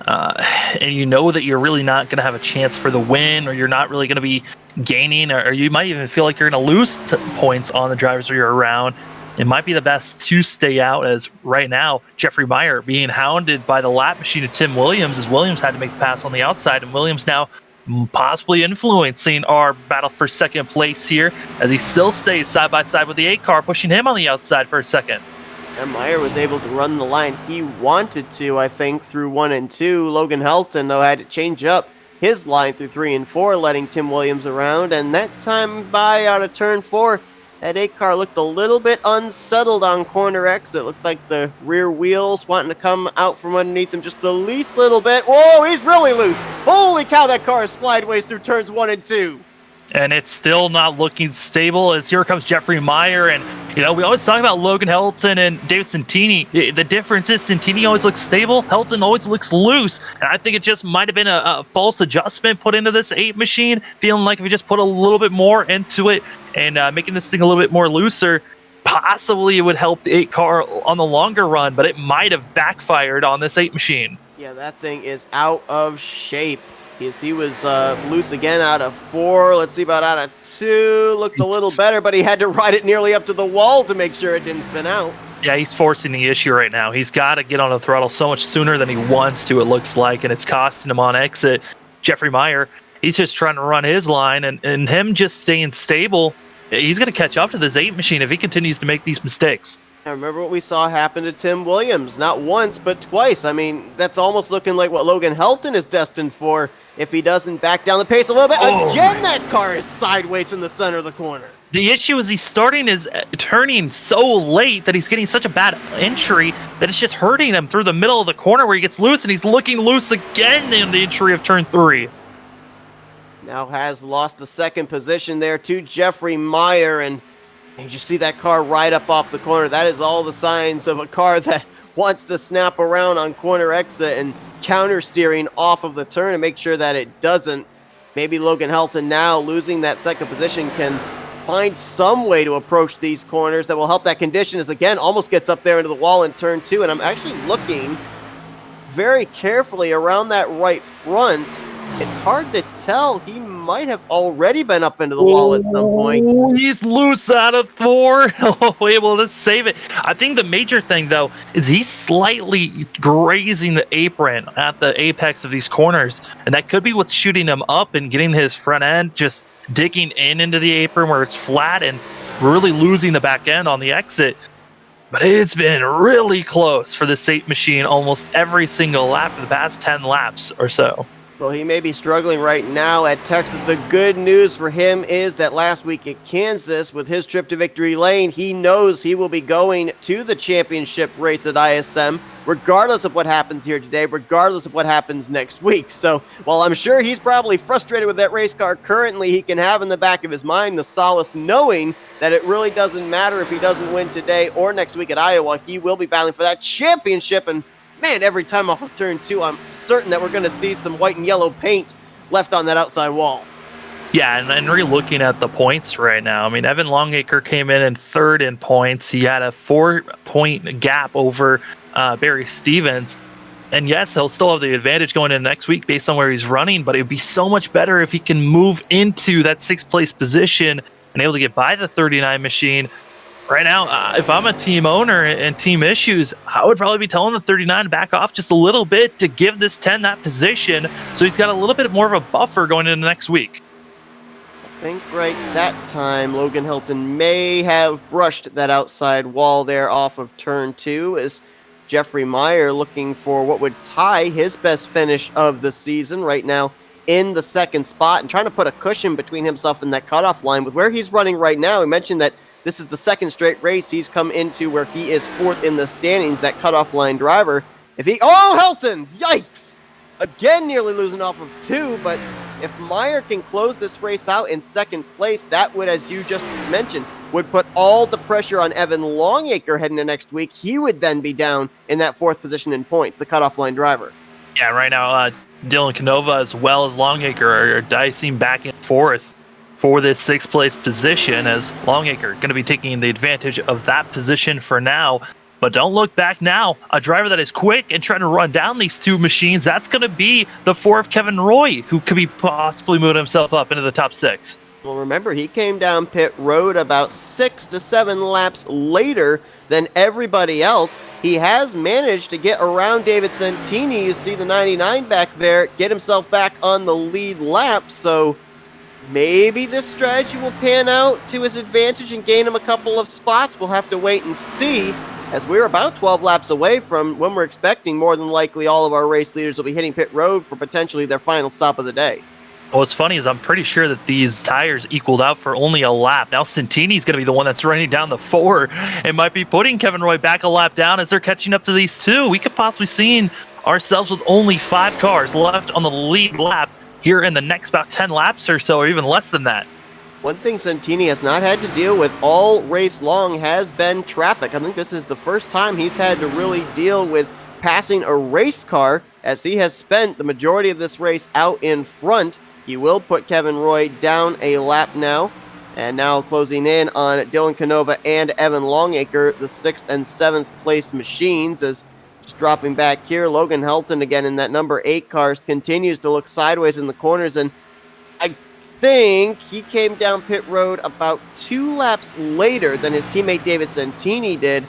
and you know that you're really not going to have a chance for the win, or you're not really going to be gaining, or you might even feel like you're going to lose points on the drivers you're around, it might be the best to stay out, as right now, Jeffrey Meyer being hounded by the lap machine of Tim Williams, as Williams had to make the pass on the outside, and Williams now possibly influencing our battle for second place here, as he still stays side by side with the 8 car, pushing him on the outside for a second. And Meyer was able to run the line he wanted to, I think, through 1 and 2. Logan Helton, though, had to change up his line through 3 and 4, letting Tim Williams around. And that time by out of turn 4, that 8 car looked a little bit unsettled on corner exit. Looked like the rear wheels wanting to come out from underneath him just the least little bit. Whoa, he's really loose. Holy cow, that car is slideways through turns 1 and 2. And it's still not looking stable as here comes Jeffrey Meyer. And, we always talk about Logan Helton and David Santini. The difference is Santini always looks stable. Helton always looks loose. And I think it just might have been a false adjustment put into this 8 machine, feeling like if we just put a little bit more into it and making this thing a little bit more looser, possibly it would help the 8 car on the longer run, but it might have backfired on this 8 machine. Yeah, that thing is out of shape. He was loose again out of 4. Let's see about out of 2. Looked a little better, but he had to ride it nearly up to the wall to make sure it didn't spin out. Yeah, he's forcing the issue right now. He's got to get on the throttle so much sooner than he wants to, it looks like, and it's costing him on exit. Jeffrey Meyer, he's just trying to run his line, and him just staying stable, he's going to catch up to this 8 machine if he continues to make these mistakes. I remember what we saw happen to Tim Williams, not once, but twice. I mean, that's almost looking like what Logan Helton is destined for if he doesn't back down the pace a little bit. Again, that car is sideways in the center of the corner. The issue is he's starting his turning so late that he's getting such a bad entry that it's just hurting him through the middle of the corner where he gets loose, and he's looking loose again in the entry of turn 3. Now has lost the second position there to Jeffrey Meyer, and you just see that car right up off the corner. That is all the signs of a car that wants to snap around on corner exit and counter steering off of the turn and make sure that it doesn't. Maybe Logan Helton, now losing that second position, can find some way to approach these corners that will help that condition, as again almost gets up there into the wall in turn 2. And I'm actually looking very carefully around that right front. It's hard to tell. He might have already been up into the wall at some point. He's loose out of 4. Able to save it. I think the major thing, though, is he's slightly grazing the apron at the apex of these corners. And that could be what's shooting him up and getting his front end just digging into the apron where it's flat and really losing the back end on the exit. But it's been really close for this 8 machine almost every single lap for the past 10 laps or so. Well, he may be struggling right now at Texas. The good news for him is that last week at Kansas, with his trip to victory lane, he knows he will be going to the championship race at ISM, regardless of what happens here today, regardless of what happens next week. So while I'm sure he's probably frustrated with that race car currently, he can have in the back of his mind the solace knowing that it really doesn't matter if he doesn't win today or next week at Iowa. He will be battling for that championship, and man, every time off of turn 2, I'm certain that we're going to see some white and yellow paint left on that outside wall. Yeah, and re-looking at the points right now, I mean, Evan Longacre came in 3rd in points. He had a 4-point gap over Barry Stevens. And yes, he'll still have the advantage going into next week based on where he's running, but it would be so much better if he can move into that 6th place position and able to get by the 39 machine. Right now, if I'm a team owner and team issues, I would probably be telling the 39 to back off just a little bit to give this 10 that position so he's got a little bit more of a buffer going into next week. I think right that time, Logan Helton may have brushed that outside wall there off of turn 2, as Jeffrey Meyer looking for what would tie his best finish of the season right now in the 2nd spot and trying to put a cushion between himself and that cutoff line. With where he's running right now, he mentioned that this is the 2nd straight race he's come into where he is 4th in the standings, that cutoff line driver. Helton! Yikes! Again, nearly losing off of 2, but if Meyer can close this race out in 2nd place, that would, as you just mentioned, would put all the pressure on Evan Longacre heading to next week. He would then be down in that 4th position in points, the cutoff line driver. Yeah, right now, Dylan Canova as well as Longacre are dicing back and forth for this 6th place position, as Longacre going to be taking the advantage of that position for now. But don't look back now. A driver that is quick and trying to run down these 2 machines, that's going to be the 4 of Kevin Roy, who could be possibly moving himself up into the top 6. Well, remember, he came down pit road about 6 to 7 laps later than everybody else. He has managed to get around David Santini. You see the 99 back there, get himself back on the lead lap. So maybe this strategy will pan out to his advantage and gain him a couple of spots. We'll have to wait and see. as we're about 12 laps away from when we're expecting more than likely all of our race leaders will be hitting pit road for potentially their final stop of the day. What's funny is I'm pretty sure that these tires equaled out for only a lap. Now Santini's going to be the one that's running down the 4 and might be putting Kevin Roy back a lap down as they're catching up to these two. We could possibly see ourselves with only 5 cars left on the lead lap here in the next about 10 laps or so, or even less than that. One thing Santini has not had to deal with all race long has been traffic. I think this is the first time he's had to really deal with passing a race car, as he has spent the majority of this race out in front. He will put Kevin Roy down a lap now, and now closing in on Dylan Canova and Evan Longacre, the 6th and 7th place machines, as just dropping back here. Logan Helton again in that number 8 car continues to look sideways in the corners, and I think he came down pit road about 2 laps later than his teammate David Santini did.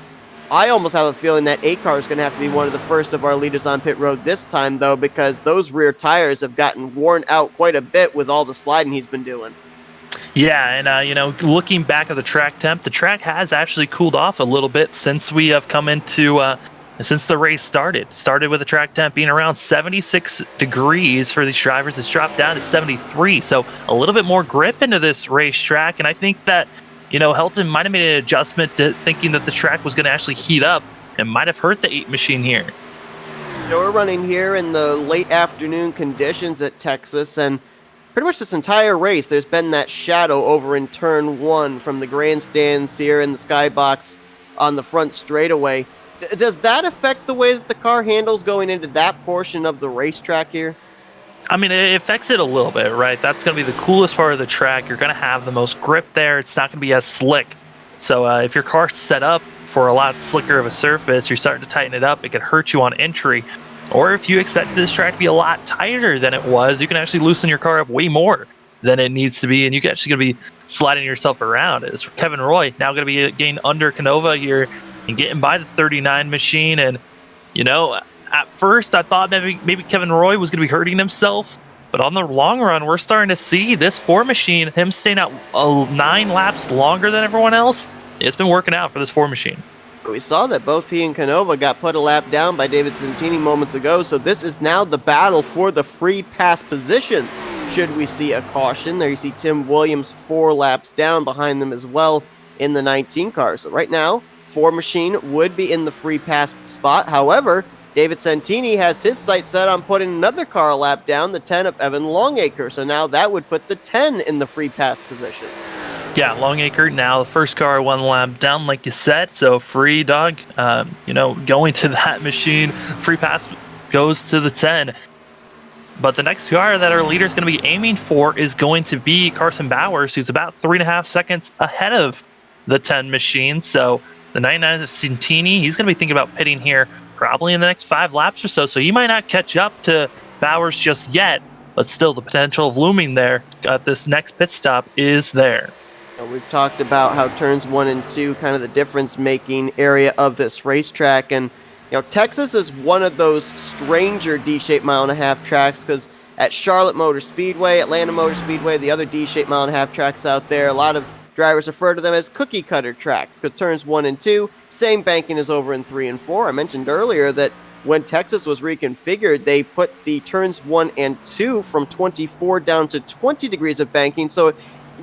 I almost have a feeling that 8 car is going to have to be one of the first of our leaders on pit road this time, though, because those rear tires have gotten worn out quite a bit with all the sliding he's been doing. Yeah, and looking back at the track temp, the track has actually cooled off a little bit since we have come into since the race started. Started with the track temp being around 76 degrees for these drivers. It's dropped down to 73, so a little bit more grip into this racetrack, and I think that Helton might have made an adjustment to thinking that the track was going to actually heat up and might have hurt the 8 machine here. So we're running here in the late afternoon conditions at Texas, and pretty much this entire race, there's been that shadow over in turn 1 from the grandstands here in the skybox on the front straightaway. Does that affect the way that the car handles going into that portion of the racetrack here? I mean, it affects it a little bit, right? That's going to be the coolest part of the track. You're going to have the most grip there. It's not going to be as slick. So if your car's set up for a lot slicker of a surface, you're starting to tighten it up. It could hurt you on entry. Or if you expect this track to be a lot tighter than it was, you can actually loosen your car up way more than it needs to be, and you're actually going to be sliding yourself around. As for Kevin Roy, now going to be getting under Canova here and getting by the 39 machine. And, at first I thought maybe Kevin Roy was going to be hurting himself, but on the long run, we're starting to see this 4 machine, him staying out 9 laps longer than everyone else. It's been working out for this 4 machine. We saw that both he and Canova got put a lap down by David Santini moments ago, so this is now the battle for the free pass position. Should we see a caution? There you see Tim Williams 4 laps down behind them as well in the 19 car. So right now, 4 machine would be in the free pass spot. However, David Santini has his sights set on putting another car a lap down, the 10 of Evan Longacre. So now that would put the 10 in the free pass position. Yeah, Longacre now the first car 1 lap down, like you said. So free dog, going to that machine. Free pass goes to the 10. But the next car that our leader is going to be aiming for is going to be Carson Bowers, who's about 3.5 seconds ahead of the 10 machine. So the 99 of Santini, he's going to be thinking about pitting here probably in the next 5 laps or so. So he might not catch up to Bowers just yet, but still the potential of looming there at this next pit stop is there. We've talked about how turns 1 and 2, kind of the difference-making area of this racetrack, and Texas is one of those stranger D-shaped 1.5-mile tracks, because at Charlotte Motor Speedway, Atlanta Motor Speedway, the other D-shaped 1.5-mile tracks out there, a lot of drivers refer to them as cookie cutter tracks, because turns 1 and 2, same banking as over in 3 and 4. I mentioned earlier that when Texas was reconfigured, they put the turns 1 and 2 from 24 down to 20 degrees of banking. So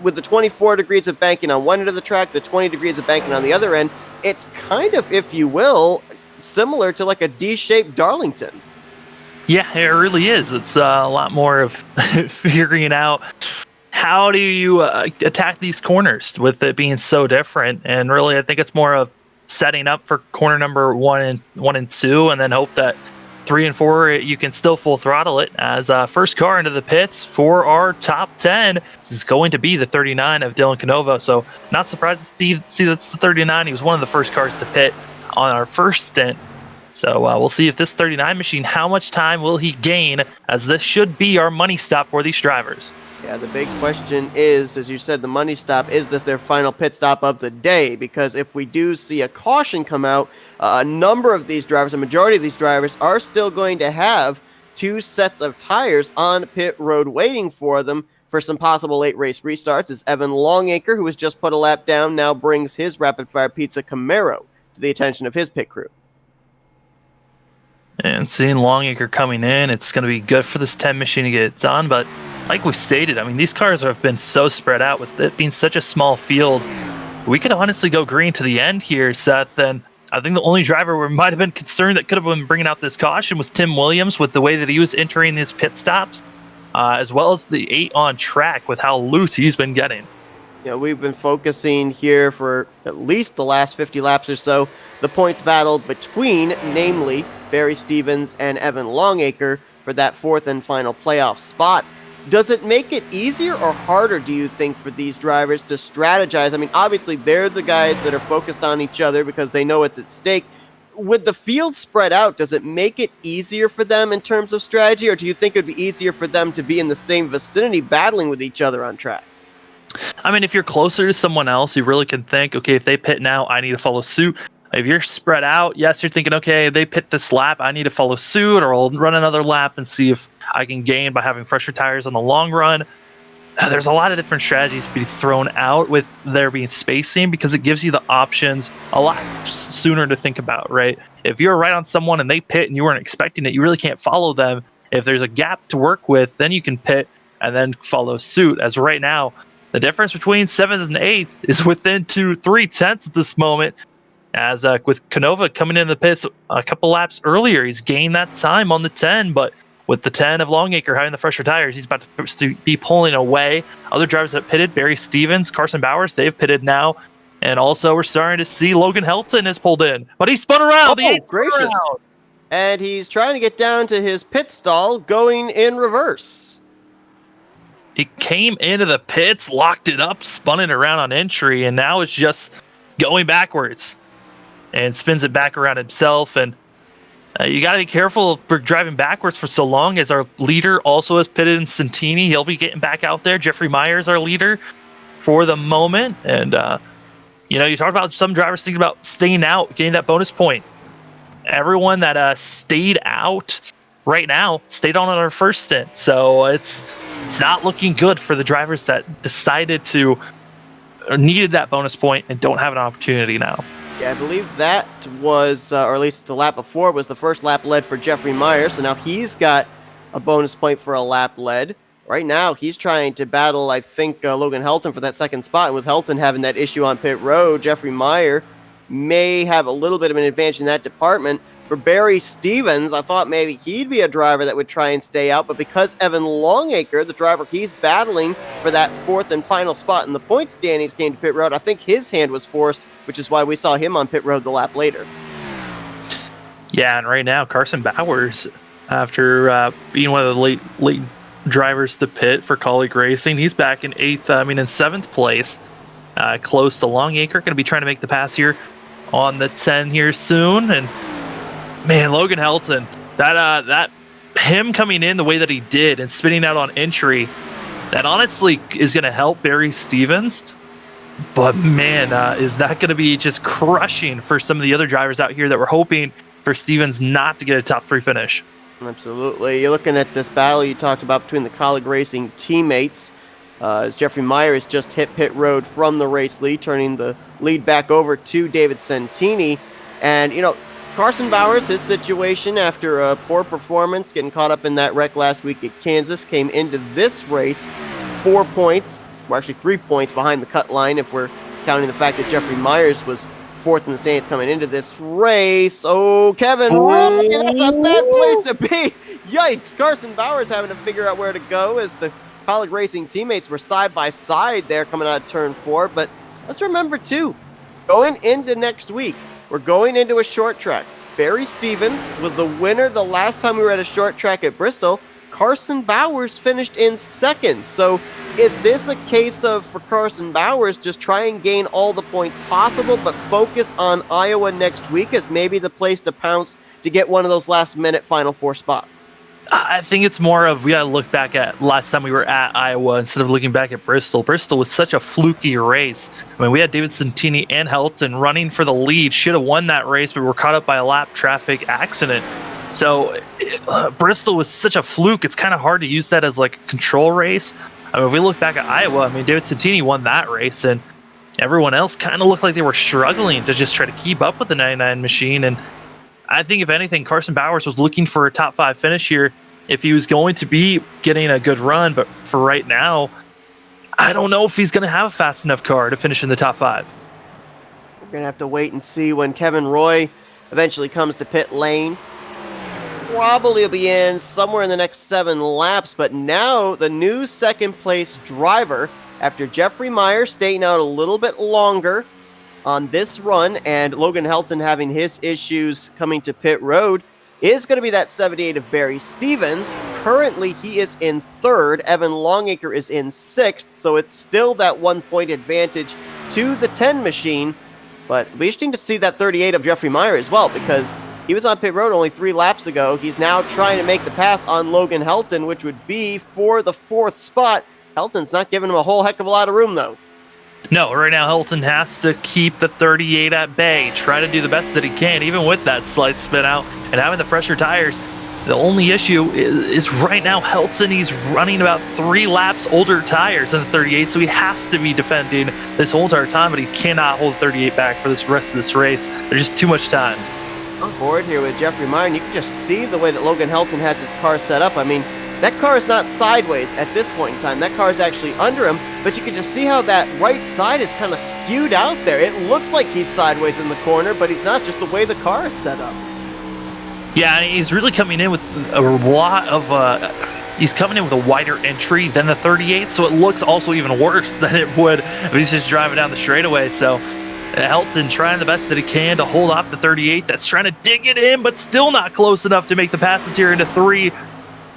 with the 24 degrees of banking on one end of the track, the 20 degrees of banking on the other end, it's kind of, if you will, similar to like a D-shaped Darlington. Yeah, it really is. It's a lot more of figuring out how do you attack these corners with it being so different. And really, I think it's more of setting up for corner number 1 and 2, and then hope that 3 and 4 you can still full throttle it. As first car into the pits for our top 10, this is going to be the 39 of Dylan Canova. So not surprised to see that's the 39. He was one of the first cars to pit on our first stint. So we'll see if this 39 machine, how much time will he gain, as this should be our money stop for these drivers. Yeah, the big question is, as you said, the money stop, is this their final pit stop of the day? Because if we do see a caution come out, a number of these drivers, a majority of these drivers, are still going to have 2 sets of tires on pit road waiting for them for some possible late race restarts. As Evan Longacre, who has just put a lap down, now brings his rapid fire pizza Camaro to the attention of his pit crew. And seeing Longacre coming in, it's going to be good for this 10 machine to get it done. But like we stated, I mean, these cars have been so spread out with it being such a small field. We could honestly go green to the end here, Seth. And I think the only driver we might have been concerned that could have been bringing out this caution was Tim Williams with the way that he was entering his pit stops, as well as the 8 on track with how loose he's been getting. You know, we've been focusing here for at least the last 50 laps or so, the points battle between, namely, Barry Stevens and Evan Longacre for that 4th and final playoff spot. Does it make it easier or harder, do you think, for these drivers to strategize? I mean, obviously, they're the guys that are focused on each other because they know it's at stake. With the field spread out, does it make it easier for them in terms of strategy, or do you think it would be easier for them to be in the same vicinity battling with each other on track? I mean, if you're closer to someone else, you really can think, okay, if they pit now, I need to follow suit. If you're spread out, yes, you're thinking, okay, they pit this lap, I need to follow suit, or I'll run another lap and see if I can gain by having fresher tires on the long run. There's a lot of different strategies to be thrown out with there being spacing because it gives you the options a lot sooner to think about, right? If you're right on someone and they pit and you weren't expecting it, you really can't follow them. If there's a gap to work with, then you can pit and then follow suit. As right now, the difference between 7th and 8th is within 2-3 tenths at this moment. As with Canova coming in the pits a couple laps earlier, he's gained that time on the 10, but with the 10 of Longacre having the fresher tires, he's about to be pulling away. Other drivers that pitted, Barry Stevens, Carson Bowers, they've pitted now. And also we're starting to see Logan Helton has pulled in, but he spun around. Oh, gracious. And he's trying to get down to his pit stall going in reverse. He came into the pits, locked it up, spun it around on entry, and now it's just going backwards. And spins it back around himself. And you got to be careful for driving backwards for so long, as our leader also has pitted in Santini. He'll be getting back out there. Jeffrey Myers, our leader, for the moment. And, you talked about some drivers thinking about staying out, getting that bonus point. Everyone that stayed out right now stayed on our first stint. So it's not looking good for the drivers that decided to or needed that bonus point and don't have an opportunity now. Yeah, I believe that was, or at least the lap before, was the first lap led for Jeffrey Myers. So now he's got a bonus point for a lap led. Right now, he's trying to battle, I think, Logan Helton for that second spot. And with Helton having that issue on pit road, Jeffrey Meyer may have a little bit of an advantage in that department. For Barry Stevens, I thought maybe he'd be a driver that would try and stay out. But because Evan Longacre, the driver he's battling for that 4th and final spot in the point standings, came to pit road, I think his hand was forced, which is why we saw him on pit road the lap later. Yeah, and right now, Carson Bowers, after being one of the late drivers to pit for Colleague Racing, he's back in 7th place, close to Longacre. Going to be trying to make the pass here on the 10 here soon. And man, Logan Helton, that him coming in the way that he did and spinning out on entry, that honestly is going to help Barry Stevens. But man, is that going to be just crushing for some of the other drivers out here that were hoping for Stevens not to get a top 3 finish. Absolutely. You're looking at this battle you talked about between the Colleague Racing teammates. As Jeffrey Myers just hit pit road from the race lead, turning the lead back over to David Santini. And, Carson Bowers, his situation after a poor performance, getting caught up in that wreck last week at Kansas, came into this race 4 points, or actually 3 points behind the cut line if we're counting the fact that Jeffrey Myers was 4th in the standings coming into this race. Oh, Kevin, that's a bad place to be. Yikes, Carson Bowers having to figure out where to go as the Colleague Racing teammates were side by side there coming out of turn 4. But let's remember, too, going into next week, we're going into a short track. Barry Stevens was the winner the last time we were at a short track at Bristol. Carson Bowers finished in 2nd. So is this a case of, for Carson Bowers, just try and gain all the points possible, but focus on Iowa next week as maybe the place to pounce to get one of those last-minute Final Four spots? I think it's more of we got to look back at last time we were at Iowa instead of looking back at Bristol. Bristol was such a fluky race. I mean, we had David Santini and Helton running for the lead. Should have won that race, but were caught up by a lap traffic accident. So Bristol was such a fluke. It's kind of hard to use that as like a control race. I mean, if we look back at Iowa, I mean, David Santini won that race, and Everyone else kind of looked like they were struggling to just try to keep up with the 99 machine. And I think, if anything, Carson Bowers was looking for a top 5 finish here if he was going to be getting a good run. But for right now, I don't know if he's going to have a fast enough car to finish in the top 5. We're going to have to wait and see when Kevin Roy eventually comes to pit lane. Probably will be in somewhere in the next 7 laps, but now the new second place driver, after Jeffrey Meyer staying out a little bit longer on this run and Logan Helton having his issues coming to pit road, is going to be that 78 of Barry Stevens. Currently, he is in 3rd. Evan Longacre is in 6th, so it's still that 1-point advantage to the 10 machine. But it'll be interesting to see that 38 of Jeffrey Meyer as well, because he was on pit road only 3 laps ago. He's now trying to make the pass on Logan Helton, which would be for the 4th spot. Helton's not giving him a whole heck of a lot of room, though. No, right now Helton has to keep the 38 at bay, try to do the best that he can, even with that slight spin out and having the fresher tires. The only issue is right now Helton, he's running about 3 laps older tires than the 38, so he has to be defending this whole entire time, but he cannot hold the 38 back for this rest of this race. There's just too much time. On board here with Jeffrey Meyer, and you can just see the way that Logan Helton has his car set up. I mean, that car is not sideways at this point in time. That car is actually under him, but you can just see how that right side is kind of skewed out there. It looks like he's sideways in the corner, but he's not, just the way the car is set up. Yeah, and he's really coming in with a lot of he's coming in with a wider entry than the 38, so it looks also even worse than it would if he's just driving down the straightaway. So Helton trying the best that he can to hold off the 38 that's trying to dig it in, but still not close enough to make the passes here into 3.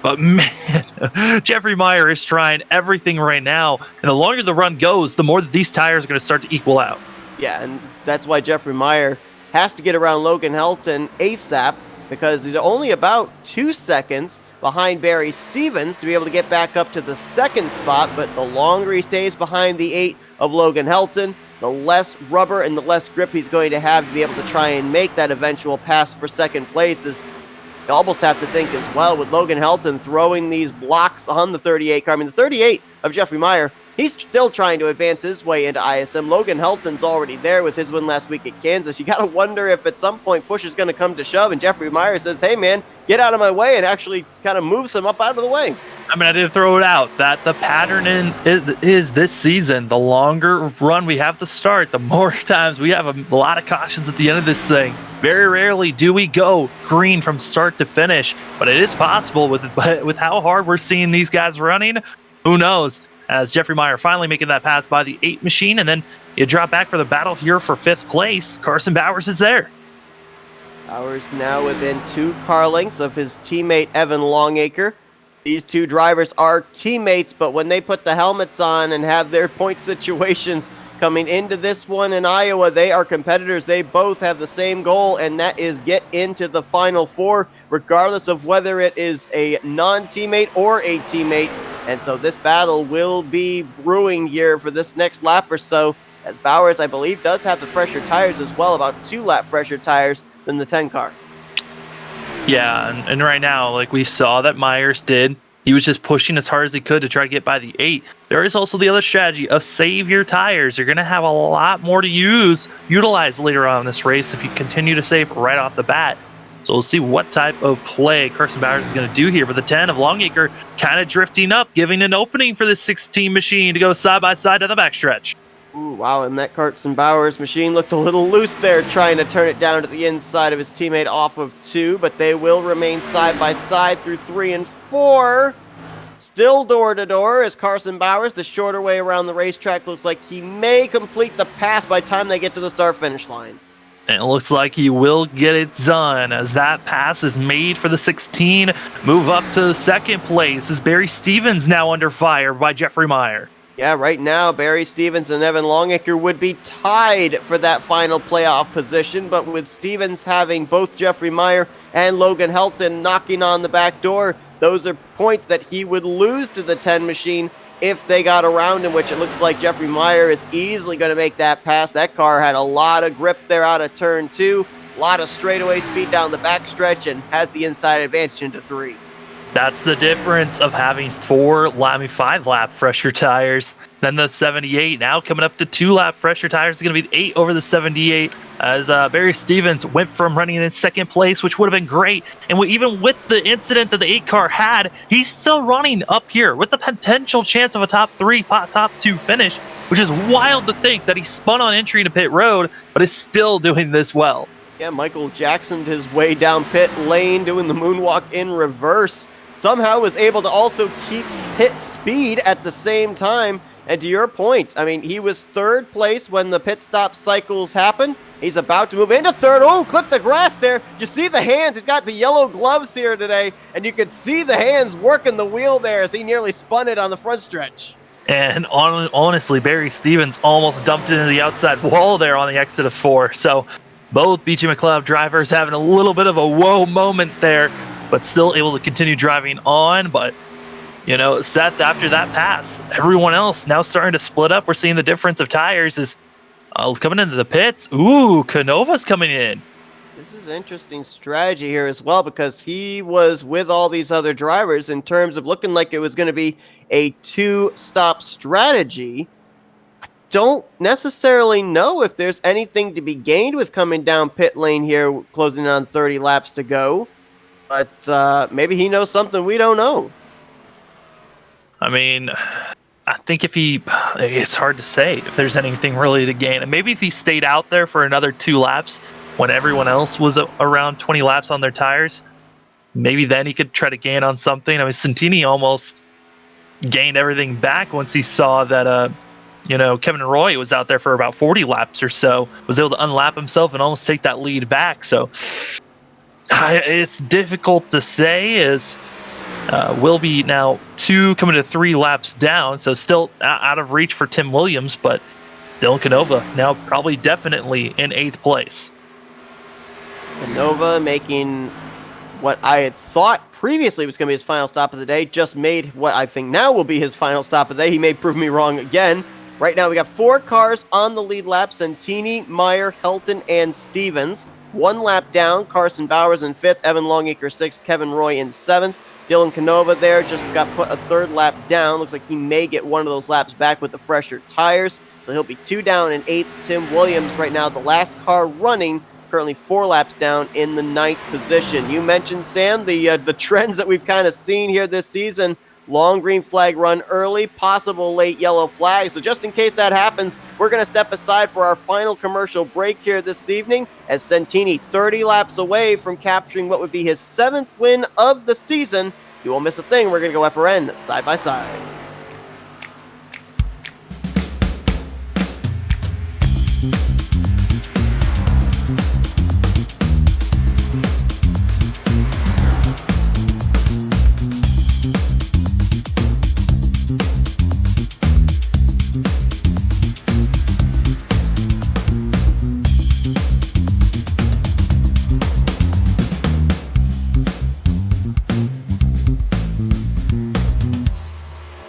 But man, Jeffrey Meyer is trying everything right now, and the longer the run goes, the more that these tires are going to start to equal out. Yeah, and that's why Jeffrey Meyer has to get around Logan Helton ASAP, because he's only about 2 seconds behind Barry Stevens to be able to get back up to the 2nd spot. But the longer he stays behind the 8 of Logan Helton, the less rubber and the less grip he's going to have to be able to try and make that eventual pass for 2nd place. You almost have to think as well, with Logan Helton throwing these blocks on the 38 car. I mean, the 38 of Jeffrey Meyer, he's still trying to advance his way into ISM. Logan Helton's already there with his win last week at Kansas. You got to wonder if at some point push is going to come to shove and Jeffrey Meyer says, hey man, get out of my way, and actually kind of moves him up out of the way. I mean, I did throw it out that the pattern is this season, the longer run we have to start, the more times we have a lot of cautions at the end of this thing. Very rarely do we go green from start to finish, but it is possible with how hard we're seeing these guys running. Who knows? As Jeffrey Meyer finally making that pass by the 8 machine, and then you drop back for the battle here for 5th place. Carson Bowers is there. Bowers now within 2 car lengths of his teammate Evan Longacre. These 2 drivers are teammates, but when they put the helmets on and have their point situations coming into this one in Iowa, they are competitors. They both have the same goal, and that is get into the Final 4, regardless of whether it is a non-teammate or a teammate. And so this battle will be brewing here for this next lap or so, as Bowers, I believe, does have the fresher tires as well, about 2 lap fresher tires than the 10 car. Yeah, and right now, like we saw that Myers did, he was just pushing as hard as he could to try to get by the 8. There is also the other strategy of save your tires. You're going to have a lot more to utilize later on in this race if you continue to save right off the bat. So we'll see what type of play Carson Bowers is going to do here. But the 10 of Longacre kind of drifting up, giving an opening for the 16 machine to go side by side to the backstretch. Ooh, wow, and that Carson Bowers machine looked a little loose there, trying to turn it down to the inside of his teammate off of 2, but they will remain side by side through 3 and 4. Still door to door as Carson Bowers, the shorter way around the racetrack, looks like he may complete the pass by the time they get to the start-finish line. And it looks like he will get it done as that pass is made for the 16. Move up to 2nd place as Barry Stevens now under fire by Jeffrey Meyer. Yeah, right now, Barry Stevens and Evan Longacre would be tied for that final playoff position, but with Stevens having both Jeffrey Meyer and Logan Helton knocking on the back door, those are points that he would lose to the 10 machine if they got around him, which it looks like Jeffrey Meyer is easily going to make that pass. That car had a lot of grip there out of turn 2, a lot of straightaway speed down the backstretch, and has the inside advantage into 3. That's the difference of having 5-lap fresher tires. Then the 78 now coming up to 2-lap fresher tires is going to be 8 over the 78. As Barry Stevens went from running in second place, which would have been great. And even with the incident that the 8 car had, he's still running up here with the potential chance of a top 3, top 2 finish, which is wild to think that he spun on entry to pit road, but is still doing this well. Yeah, Michael Jacksoned his way down pit lane, doing the moonwalk in reverse. Somehow was able to also keep pit speed at the same time. And to your point, I mean, he was third place when the pit stop cycles happened. He's about to move into third. Oh, clip the grass there. You see the hands. He's got the yellow gloves here today, and you could see the hands working the wheel there as he nearly spun it on the front stretch. And honestly, Barry Stevens almost dumped into the outside wall there on the exit of 4. So both BJ McLeod drivers having a little bit of a whoa moment there, but still able to continue driving on. But, you know, Seth, after that pass, everyone else now starting to split up. We're seeing the difference of tires is coming into the pits. Ooh, Canova's coming in. This is interesting strategy here as well, because he was with all these other drivers in terms of looking like it was going to be a 2-stop strategy. I don't necessarily know if there's anything to be gained with coming down pit lane here, closing on 30 laps to go. But maybe he knows something we don't know. I mean, I think it's hard to say if there's anything really to gain. And maybe if he stayed out there for another 2 laps when everyone else was around 20 laps on their tires, maybe then he could try to gain on something. I mean, Santini almost gained everything back once he saw that, Kevin Roy was out there for about 40 laps or so, was able to unlap himself and almost take that lead back. So it's difficult to say. Will be now 2 coming to 3 laps down, so still out of reach for Tim Williams, but Dylan Canova now probably definitely in 8th place. Canova making what I had thought previously was going to be his final stop of the day, just made what I think now will be his final stop of the day. He may prove me wrong again. Right now we got 4 cars on the lead lap: Santini, Meyer, Helton, and Stevens. 1 lap down, Carson Bowers in 5th, Evan Longacre 6th, Kevin Roy in 7th. Dylan Canova there just got put a 3rd lap down. Looks like he may get one of those laps back with the fresher tires. So he'll be 2 down in 8th. Tim Williams right now, the last car running, currently 4 laps down in the 9th position. You mentioned, Sam, the trends that we've kind of seen here this season. Long green flag run early, possible late yellow flag. So just in case that happens, we're going to step aside for our final commercial break here this evening, as Santini 30 laps away from capturing what would be his 7th win of the season. You won't miss a thing. We're going to go FRN side by side.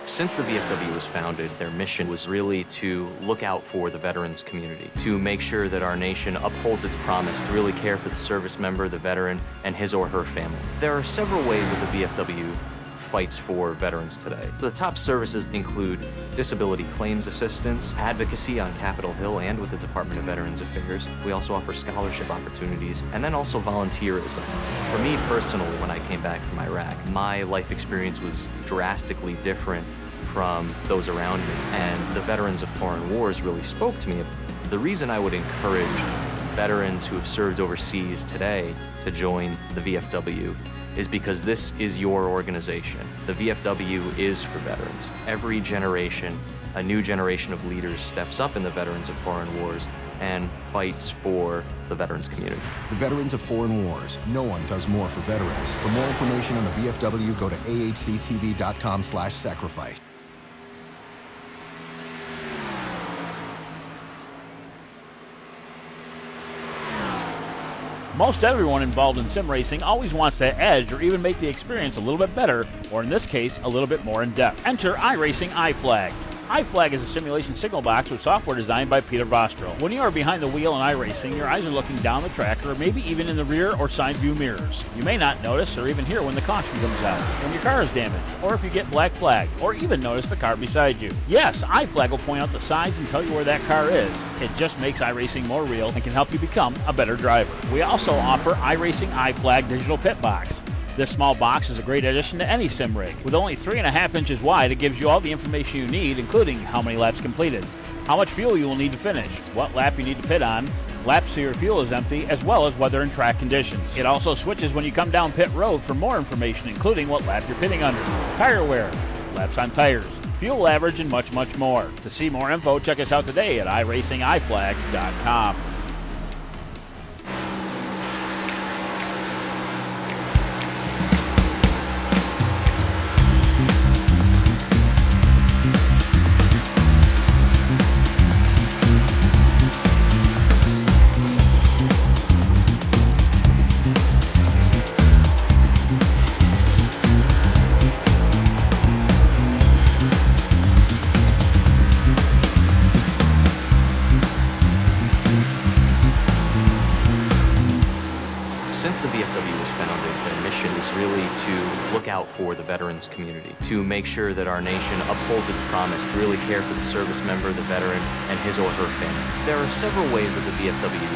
Since the VFW was founded, their mission was really to look out for the veterans community, to make sure that our nation upholds its promise to really care for the service member, the veteran, and his or her family. There are several ways that the VFW fights for veterans today. The top services include disability claims assistance, advocacy on Capitol Hill and with the Department of Veterans Affairs. We also offer scholarship opportunities, and then also volunteerism. For me personally, when I came back from Iraq, my life experience was drastically different from those around me, and the Veterans of Foreign Wars really spoke to me. The reason I would encourage veterans who have served overseas today to join the VFW is because this is your organization. The VFW is for veterans. Every generation, a new generation of leaders steps up in the Veterans of Foreign Wars and fights for the veterans community. The Veterans of Foreign Wars. No one does more for veterans. For more information on the VFW, go to ahctv.com/sacrifice. Most everyone involved in sim racing always wants that edge or even make the experience a little bit better, or in this case, a little bit more in depth. Enter iRacing iFlag. iFlag is a simulation signal box with software designed by Peter Vostro. When you are behind the wheel in iRacing, your eyes are looking down the track or maybe even in the rear or side view mirrors. You may not notice or even hear when the caution comes out, when your car is damaged, or if you get black flagged, or even notice the car beside you. Yes, iFlag will point out the signs and tell you where that car is. It just makes iRacing more real and can help you become a better driver. We also offer iRacing iFlag Digital Pit Box. This small box is a great addition to any sim rig. With only 3.5 inches wide, it gives you all the information you need, including how many laps completed, how much fuel you will need to finish, what lap you need to pit on, laps so your fuel is empty, as well as weather and track conditions. It also switches when you come down pit road for more information, including what lap you're pitting under, tire wear, laps on tires, fuel average, and much, much more. To see more info, check us out today at iracingiflag.com. Since the VFW was founded, their mission is really to look out for the veterans community, to make sure that our nation upholds its promise to really care for the service member, the veteran, and his or her family. There are several ways that the VFW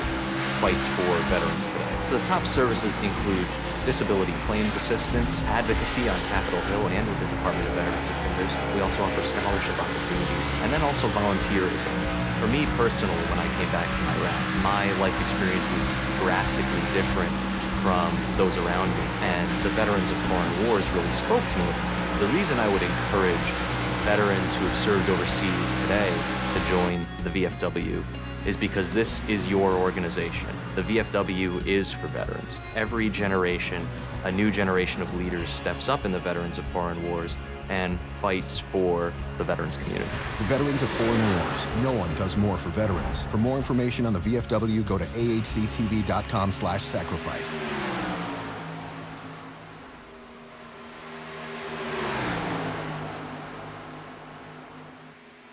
fights for veterans today. The top services include disability claims assistance, advocacy on Capitol Hill and with the Department of Veterans Affairs. We also offer scholarship opportunities, and then also volunteerism. For me personally, when I came back from Iraq, my life experience was drastically different from those around me, and the veterans of foreign wars really spoke to me. The reason I would encourage veterans who have served overseas today to join the VFW is because this is your organization. The VFW is for veterans. Every generation, a new generation of leaders steps up in the veterans of foreign wars and fights for the veterans community. The Veterans of Foreign Wars. No one does more for veterans. For more information on the VFW, go to ahctv.com/sacrifice.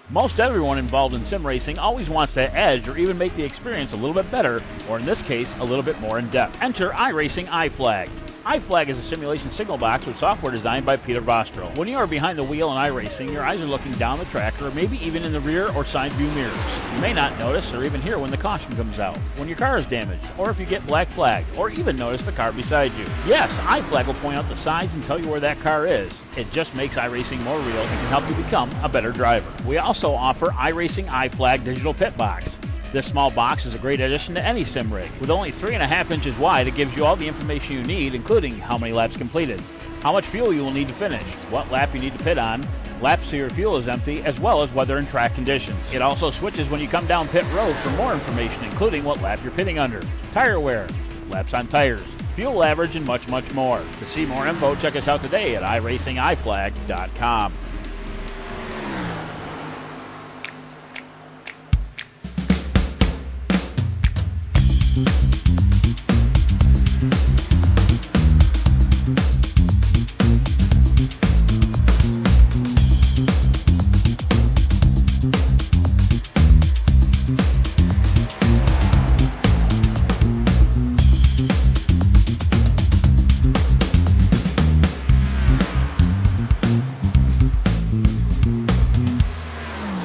Most everyone involved in sim racing always wants that edge or even make the experience a little bit better, or in this case, a little bit more in depth. Enter iRacing iFlag. iFlag is a simulation signal box with software designed by Peter Vostro. When you are behind the wheel in iRacing, your eyes are looking down the track or maybe even in the rear or side view mirrors. You may not notice or even hear when the caution comes out, when your car is damaged, or if you get black flagged, or even notice the car beside you. Yes, iFlag will point out the signs and tell you where that car is. It just makes iRacing more real and can help you become a better driver. We also offer iRacing iFlag Digital Pit Box. This small box is a great addition to any sim rig. With only 3.5 inches wide, it gives you all the information you need, including how many laps completed, how much fuel you will need to finish, what lap you need to pit on, laps so your fuel is empty, as well as weather and track conditions. It also switches when you come down pit road for more information, including what lap you're pitting under, tire wear, laps on tires, fuel average, and much, much more. To see more info, check us out today at iracingiflag.com.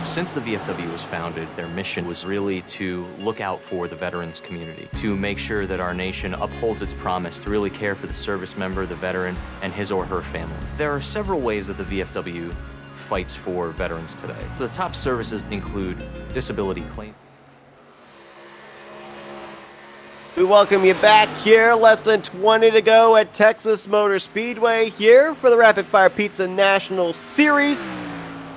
Since the VFW was founded, their mission was really to look out for the veterans community, to make sure that our nation upholds its promise to really care for the service member, the veteran, and his or her family. There are several ways that the VFW fights for veterans today. The top services include disability claim. We welcome you back here. Less than 20 to go at Texas Motor Speedway here for the Rapid Fire Pizza National Series.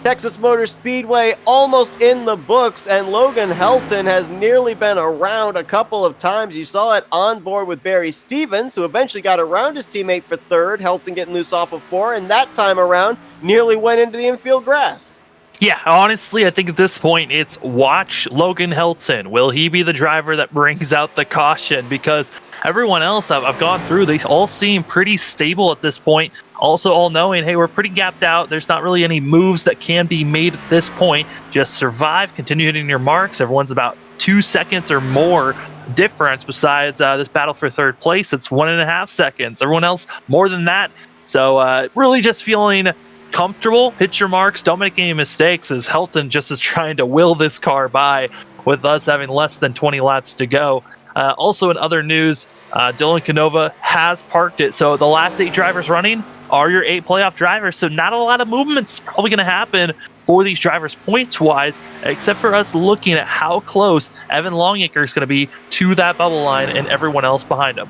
Texas Motor Speedway almost in the books, and Logan Helton has nearly been around a couple of times. You saw it on board with Barry Stevens, who eventually got around his teammate for third. Helton getting loose off of 4, and that time around nearly went into the infield grass. Yeah, honestly, I think at this point it's watch Logan Helton. Will he be the driver that brings out the caution? Because everyone else I've gone through, they all seem pretty stable at this point. Also, all knowing, hey, we're pretty gapped out. There's not really any moves that can be made at this point. Just survive, continue hitting your marks. Everyone's about 2 seconds or more difference. Besides this battle for third place, it's 1.5 seconds. Everyone else more than that. So really just feeling comfortable, hit your marks, don't make any mistakes, as Helton just is trying to will this car by with us having less than 20 laps to go. Also in other news, Dylan Canova has parked it. So the last 8 drivers running are your 8 playoff drivers. So not a lot of movements probably going to happen for these drivers points wise, except for us looking at how close Evan Longacre is going to be to that bubble line and everyone else behind him.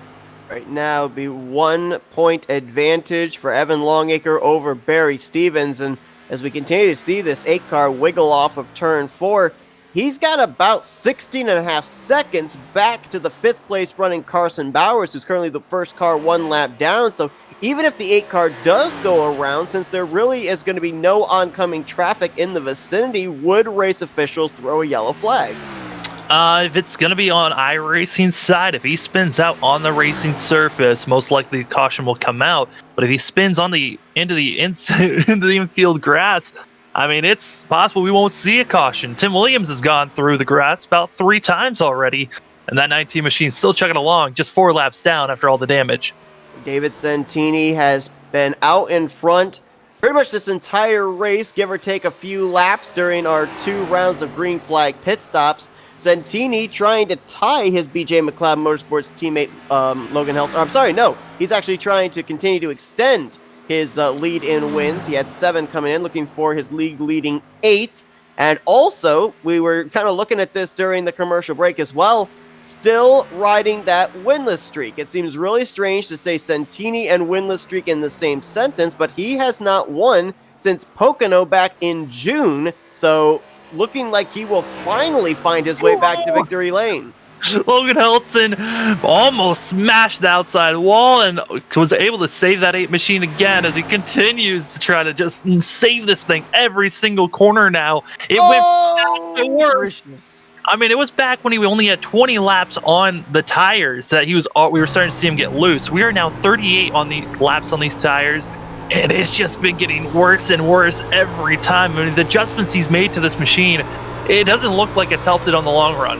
Right now, it'd be 1 point advantage for Evan Longacre over Barry Stevens. And as we continue to see this 8-car wiggle off of turn 4, he's got about 16.5 seconds back to the 5th place running Carson Bowers, who's currently the first car 1 lap down. So even if the 8-car does go around, since there really is going to be no oncoming traffic in the vicinity, would race officials throw a yellow flag? If it's going to be on iRacing's side, if he spins out on the racing surface, most likely the caution will come out. But if he spins on into the infield grass, I mean, it's possible we won't see a caution. Tim Williams has gone through the grass about 3 times already, and that 19 machine's still chugging along, just 4 laps down after all the damage. David Santini has been out in front pretty much this entire race, give or take a few laps during our 2 rounds of green flag pit stops. Santini trying to tie his BJ McLeod Motorsports teammate Logan Helton. I'm sorry, no. He's actually trying to continue to extend his lead in wins. He had 7 coming in, looking for his league-leading 8th. And also, we were kind of looking at this during the commercial break as well, still riding that winless streak. It seems really strange to say Santini and winless streak in the same sentence, but he has not won since Pocono back in June. So looking like he will finally find his way back to victory lane. Logan Helton almost smashed the outside wall and was able to save that 8 machine again as he continues to try to just save this thing every single corner now. It went back to worse. I mean, it was back when he only had 20 laps on the tires that we were starting to see him get loose. We are now 38 on the laps on these tires, and it's just been getting worse and worse every time. I mean, the adjustments he's made to this machine, it doesn't look like it's helped it on the long run.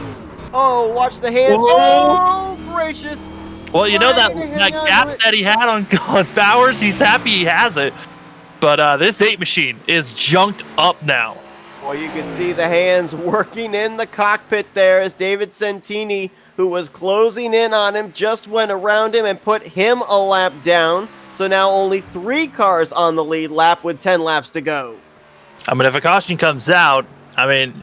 Oh, watch the hands. Whoa. Oh, gracious. Well, you know that gap that he had on Bowers, he's happy he has it. But this 8 machine is junked up now. Well, you can see the hands working in the cockpit there as David Santini, who was closing in on him, just went around him and put him a lap down. So now only 3 cars on the lead lap with 10 laps to go. I mean, if a caution comes out, I mean,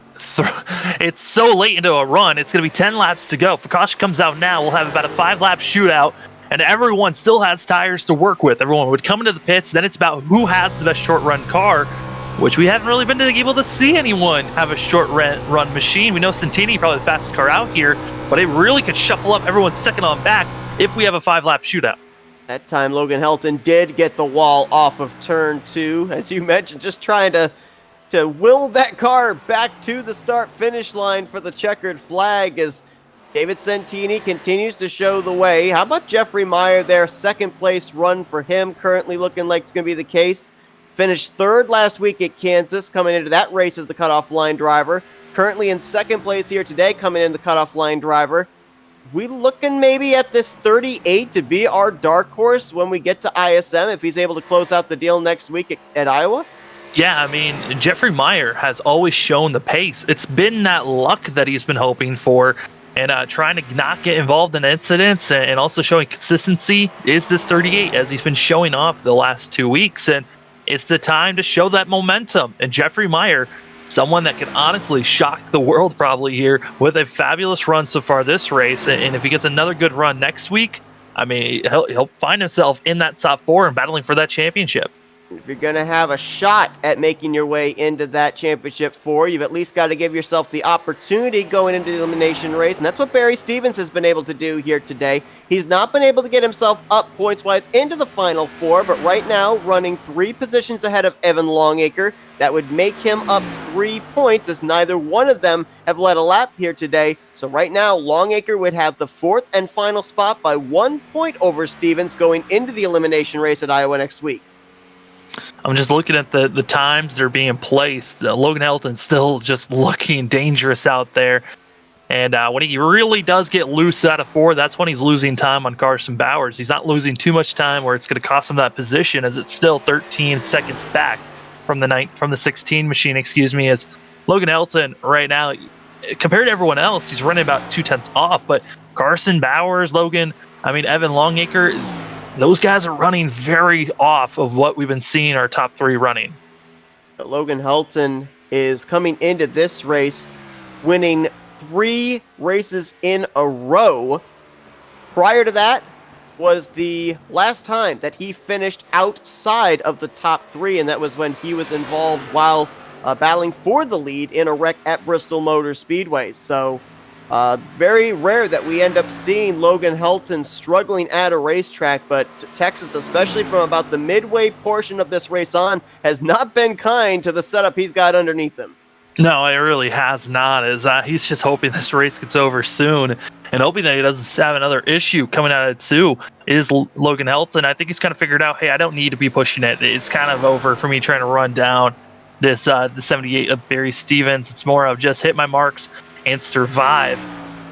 it's so late into a run, it's going to be 10 laps to go. If a caution comes out now, we'll have about a 5-lap shootout, and everyone still has tires to work with. Everyone would come into the pits, then it's about who has the best short-run car, which we haven't really been able to see anyone have a short-run machine. We know Santini probably the fastest car out here, but it really could shuffle up everyone's second on back if we have a 5-lap shootout. That time, Logan Helton did get the wall off of turn 2, as you mentioned, just trying to will that car back to the start-finish line for the checkered flag as David Santini continues to show the way. How about Jeffrey Meyer there? 2nd place run for him, currently looking like it's going to be the case. Finished 3rd last week at Kansas, coming into that race as the cutoff line driver. Currently in 2nd place here today, coming in the cutoff line driver. We looking maybe at this 38 to be our dark horse when we get to ISM if he's able to close out the deal next week at Iowa? Yeah, I mean, Jeffrey Meyer has always shown the pace. It's been that luck that he's been hoping for, and trying to not get involved in incidents and also showing consistency is this 38, as he's been showing off the last 2 weeks. And it's the time to show that momentum. And Jeffrey Meyer, someone that can honestly shock the world probably here with a fabulous run so far this race. And if he gets another good run next week, I mean, he'll find himself in that top 4 and battling for that championship. If you're going to have a shot at making your way into that championship four, you've at least got to give yourself the opportunity going into the elimination race, and that's what Barry Stevens has been able to do here today. He's not been able to get himself up points-wise into the final four, but right now running 3 positions ahead of Evan Longacre. That would make him up 3 points, as neither one of them have led a lap here today. So right now, Longacre would have the 4th and final spot by 1 point over Stevens going into the elimination race at Iowa next week. I'm just looking at the times they're being placed. Logan Helton's still just looking dangerous out there. And when he really does get loose out of 4, that's when he's losing time on Carson Bowers. He's not losing too much time where it's going to cost him that position, as it's still 13 seconds back from the 16 machine, as Logan Helton right now, compared to everyone else, he's running about 0.2 off. But Carson Bowers, Evan Longacre, those guys are running very off of what we've been seeing our top 3 running. Logan Helton is coming into this race winning 3 races in a row. Prior to that was the last time that he finished outside of the top 3, and that was when he was involved while battling for the lead in a wreck at Bristol Motor Speedway. So very rare that we end up seeing Logan Helton struggling at a racetrack, but Texas, especially from about the midway portion of this race on, has not been kind to the setup he's got underneath him. No, it really has not. He's just hoping this race gets over soon and hoping that he doesn't have another issue coming out of 2 is Logan Helton. I think he's kind of figured out, hey, I don't need to be pushing it. It's kind of over for me trying to run down this the 78 of Barry Stevens. It's more of just hit my marks and survive.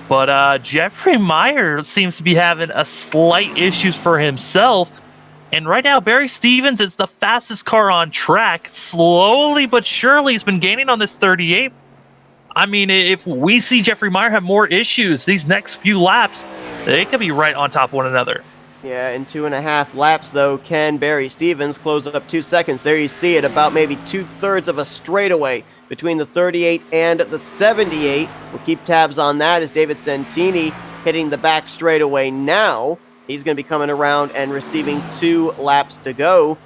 But Jeffrey Meyer seems to be having a slight issues for himself. And right now, Barry Stevens is the fastest car on track. Slowly but surely, he's been gaining on this 38. If we see Jeffrey Meyer have more issues these next few laps, they could be right on top of one another. Yeah, in 2.5 laps, though, can Barry Stevens close up 2 seconds. There you see it, about maybe 2/3 of a straightaway between the 38 and the 78. We'll keep tabs on that as David Santini hitting the back straightaway now. He's going to be coming around and receiving 2 laps to go.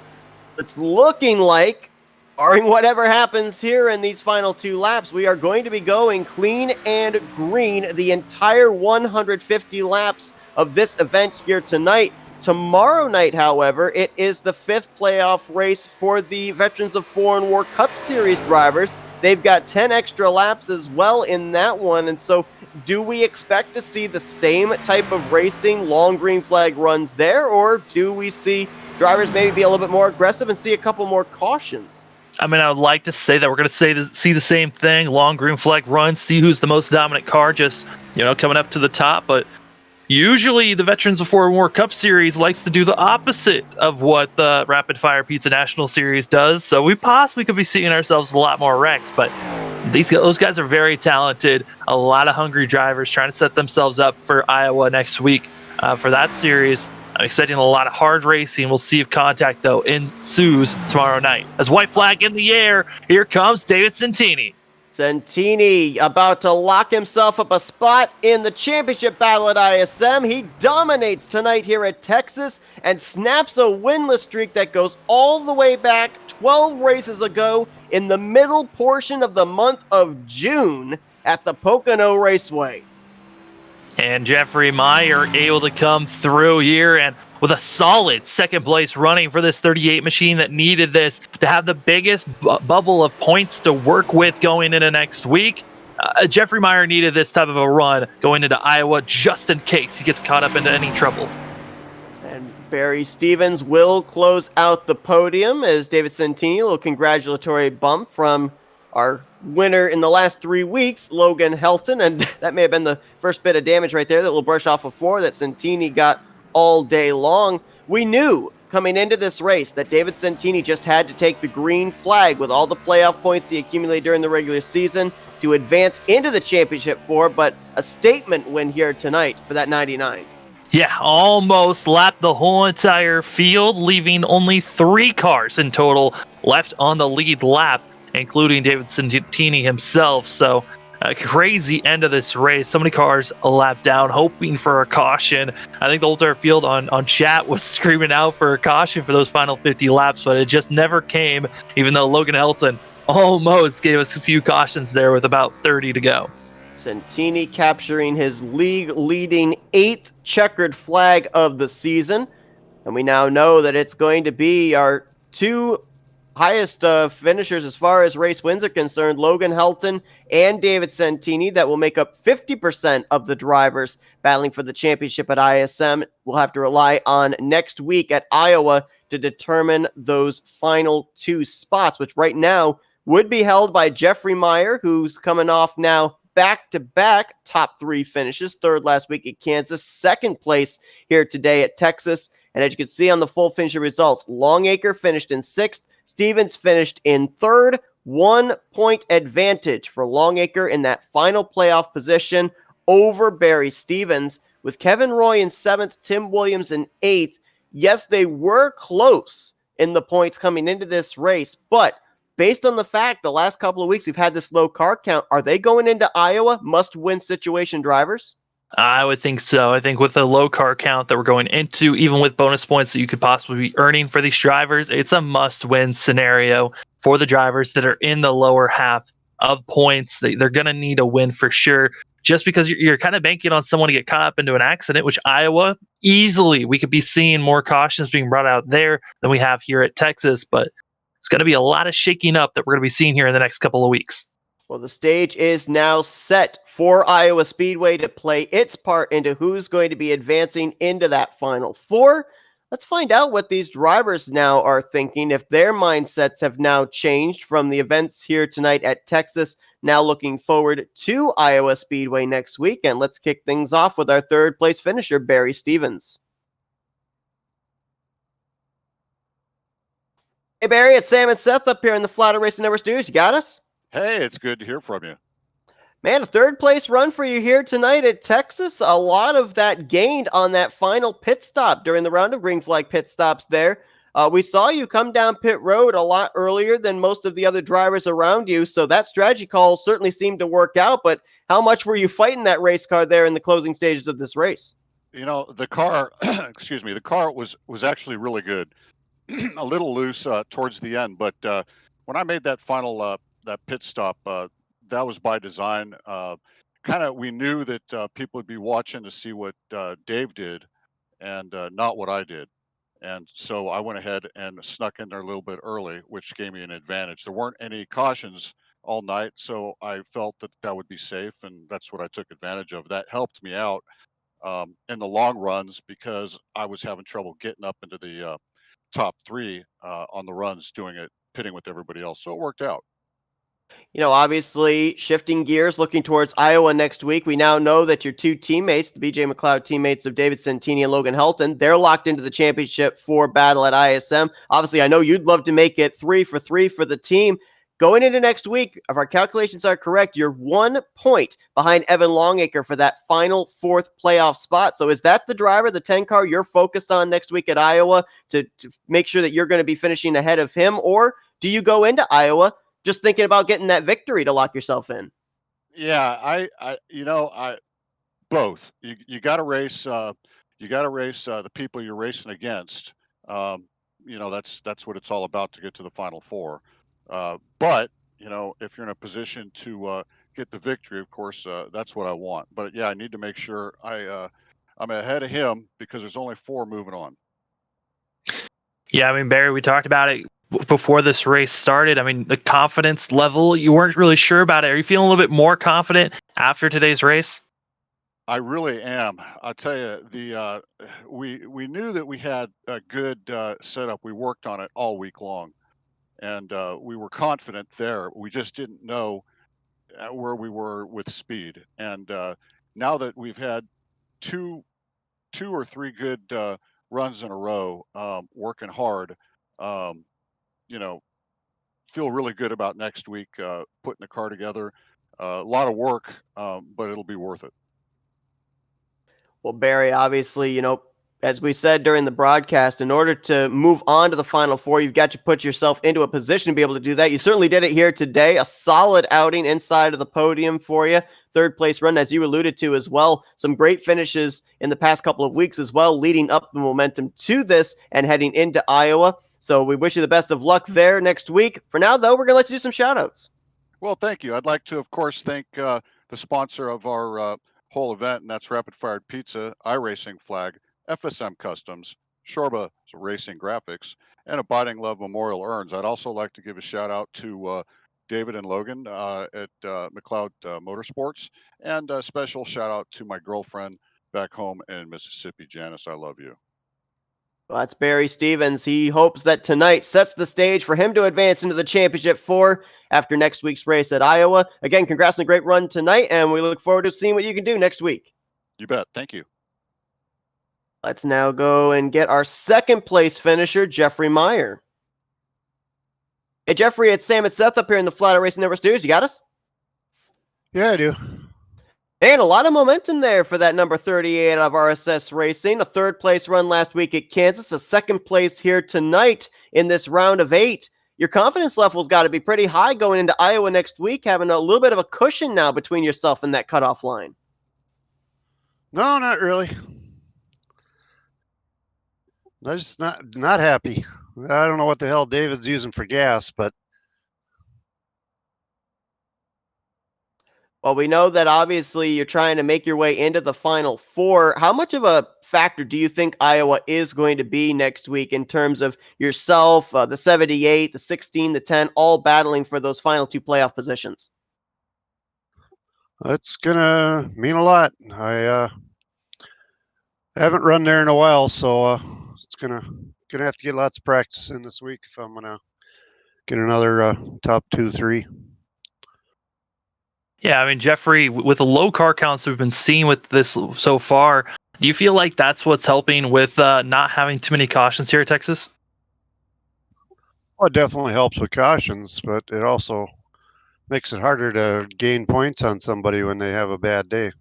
It's looking like, barring whatever happens here in these final 2 laps, we are going to be going clean and green the entire 150 laps of this event here tonight. Tomorrow night, however, it is the 5th playoff race for the Veterans of Foreign War Cup Series drivers. They've got 10 extra laps as well in that one, and so do we expect to see the same type of racing, long green flag runs there, or do we see drivers maybe be a little bit more aggressive and see a couple more cautions? I would like to say that we're going to see the same thing, long green flag runs, see who's the most dominant car, just coming up to the top. But usually the Veterans of Foreign War Cup Series likes to do the opposite of what the Rapid Fire Pizza National Series does. So we possibly could be seeing ourselves a lot more wrecks, but those guys are very talented. A lot of hungry drivers trying to set themselves up for Iowa next week for that series. I'm expecting a lot of hard racing. We'll see if contact, though, ensues tomorrow night. As white flag in the air, here comes David Santini. Santini about to lock himself up a spot in the championship battle at ISM. He dominates tonight here at Texas and snaps a winless streak that goes all the way back 12 races ago in the middle portion of the month of June at the Pocono Raceway. And Jeffrey Meyer able to come through here and with a solid second place running for this 38 machine that needed this to have the biggest bubble of points to work with going into next week. Jeffrey Meyer needed this type of a run going into Iowa just in case he gets caught up into any trouble. And Barry Stevens will close out the podium as David Santini, a little congratulatory bump from our winner in the last 3 weeks, Logan Helton, and that may have been the first bit of damage right there that will brush off of 4 that Santini got all day long. We knew coming into this race that David Santini just had to take the green flag with all the playoff points he accumulated during the regular season to advance into the championship 4, but a statement win here tonight for that 99. Yeah, almost lapped the whole entire field, leaving only 3 cars in total left on the lead lap, including David Santini himself. So A crazy end of this race. So many cars a lap down, hoping for a caution. I think the whole entire field on chat was screaming out for a caution for those final 50 laps, but it just never came, even though Logan Helton almost gave us a few cautions there with about 30 to go. Santini capturing his league-leading 8th checkered flag of the season. And we now know that it's going to be our two highest finishers as far as race wins are concerned, Logan Helton and David Santini, that will make up 50% of the drivers battling for the championship at ISM. We'll have to rely on next week at Iowa to determine those final 2 spots, which right now would be held by Jeffrey Meyer, who's coming off now back-to-back top 3 finishes, 3rd last week at Kansas, 2nd place here today at Texas. And as you can see on the full finisher results, Longacre finished in 6th, Stevens finished in 3rd, 1 point advantage for Longacre in that final playoff position over Barry Stevens, with Kevin Roy in 7th, Tim Williams in 8th. Yes, they were close in the points coming into this race, but based on the fact the last couple of weeks we've had this low car count, are they going into Iowa must-win situation drivers? I would think so. I think with the low car count that we're going into, even with bonus points that you could possibly be earning for these drivers, it's a must-win scenario for the drivers that are in the lower half of points. They're going to need a win for sure, just because you're kind of banking on someone to get caught up into an accident, which Iowa, easily, we could be seeing more cautions being brought out there than we have here at Texas. But it's going to be a lot of shaking up that we're going to be seeing here in the next couple of weeks. Well, the stage is now set for Iowa Speedway to play its part into who's going to be advancing into that Final Four. Let's find out what these drivers now are thinking, if their mindsets have now changed from the events here tonight at Texas, now looking forward to Iowa Speedway next week. And let's kick things off with our 3rd place finisher, Barry Stevens. Hey, Barry, it's Sam and Seth up here in the Flatout Racing Network studios. You got us? Hey, it's good to hear from you. Man, a 3rd place run for you here tonight at Texas. A lot of that gained on that final pit stop during the round of green flag pit stops there. We saw you come down pit road a lot earlier than most of the other drivers around you, so that strategy call certainly seemed to work out, but how much were you fighting that race car there in the closing stages of this race? You know, the car, excuse me, the car was actually really good. A little loose towards the end, but when I made that final that pit stop, that was by design. We knew that people would be watching to see what Dave did and not what I did. And so I went ahead and snuck in there a little bit early, which gave me an advantage. There weren't any cautions all night, so I felt that that would be safe, and that's what I took advantage of. That helped me out in the long runs because I was having trouble getting up into the top 3 on the runs, doing it, pitting with everybody else. So it worked out. You know, obviously, shifting gears, looking towards Iowa next week, we now know that your 2 teammates, the BJ McLeod teammates of David Santini and Logan Helton, they're locked into the championship for battle at ISM. Obviously, I know you'd love to make it 3 for 3 for the team. Going into next week, if our calculations are correct, you're 1 point behind Evan Longacre for that final 4th playoff spot. So is that the driver, the 10 car you're focused on next week at Iowa to make sure that you're going to be finishing ahead of him? Or do you go into Iowa just thinking about getting that victory to lock yourself in? Yeah, I both. You got to race. You got to race the people you're racing against. Um, that's what it's all about to get to the final 4. But if you're in a position to get the victory, of course, that's what I want. But yeah, I need to make sure I'm ahead of him because there's only 4 moving on. Yeah, I mean, Barry, we talked about it before this race started. I mean, the confidence level, you weren't really sure about it. Are you feeling a little bit more confident after today's race? I really am. I'll tell you, we knew that we had a good setup. We worked on it all week long, and we were confident there. We just didn't know where we were with speed. And now that we've had two or three good runs in a row, working hard, um, you know, feel really good about next week, putting the car together. A lot of work, but it'll be worth it. Well, Barry, obviously, As we said during the broadcast, in order to move on to the Final Four, you've got to put yourself into a position to be able to do that. You certainly did it here today. A solid outing inside of the podium for you. Third place run, as you alluded to as well. Some great finishes in the past couple of weeks as well, leading up the momentum to this and heading into Iowa. So we wish you the best of luck there next week. For now, though, we're going to let you do some shout-outs. Well, thank you. I'd like to, of course, thank the sponsor of our whole event, and that's Rapid Fire Pizza, iRacing Flag, FSM Customs, Shorba Racing Graphics, and Abiding Love Memorial Urns. I'd also like to give a shout out to David and Logan at McLeod Motorsports, and a special shout out to my girlfriend back home in Mississippi. Janice, I love you. Well, that's Barry Stevens. He hopes that tonight sets the stage for him to advance into the Championship 4 after next week's race at Iowa. Again, congrats on a great run tonight, and we look forward to seeing what you can do next week. You bet. Thank you. Let's now go and get our second place finisher, Jeffrey Meyer. Hey, Jeffrey, it's Sam and Seth up here in the Flatout Racing Network studios. You got us? Yeah, I do. And a lot of momentum there for that number 38 of RSS Racing. A third place run last week at Kansas, a second place here tonight in this round of 8. Your confidence level's got to be pretty high going into Iowa next week, having a little bit of a cushion now between yourself and that cutoff line. No, not really. I'm just not happy. I don't know what the hell David's using for gas, but Well, we know that obviously you're trying to make your way into the Final Four. How much of a factor do you think Iowa is going to be next week in terms of yourself, the 78, the 16, the 10, all battling for those final 2 playoff positions? it's gonna mean a lot. I haven't run there in a while, so it's gonna have to get lots of practice in this week if I'm gonna get another top 2, 3. Yeah, I mean, Jeffrey, with the low car counts we've been seeing with this so far, do you feel like that's what's helping with not having too many cautions here at Texas? Well, it definitely helps with cautions, but it also makes it harder to gain points on somebody when they have a bad day.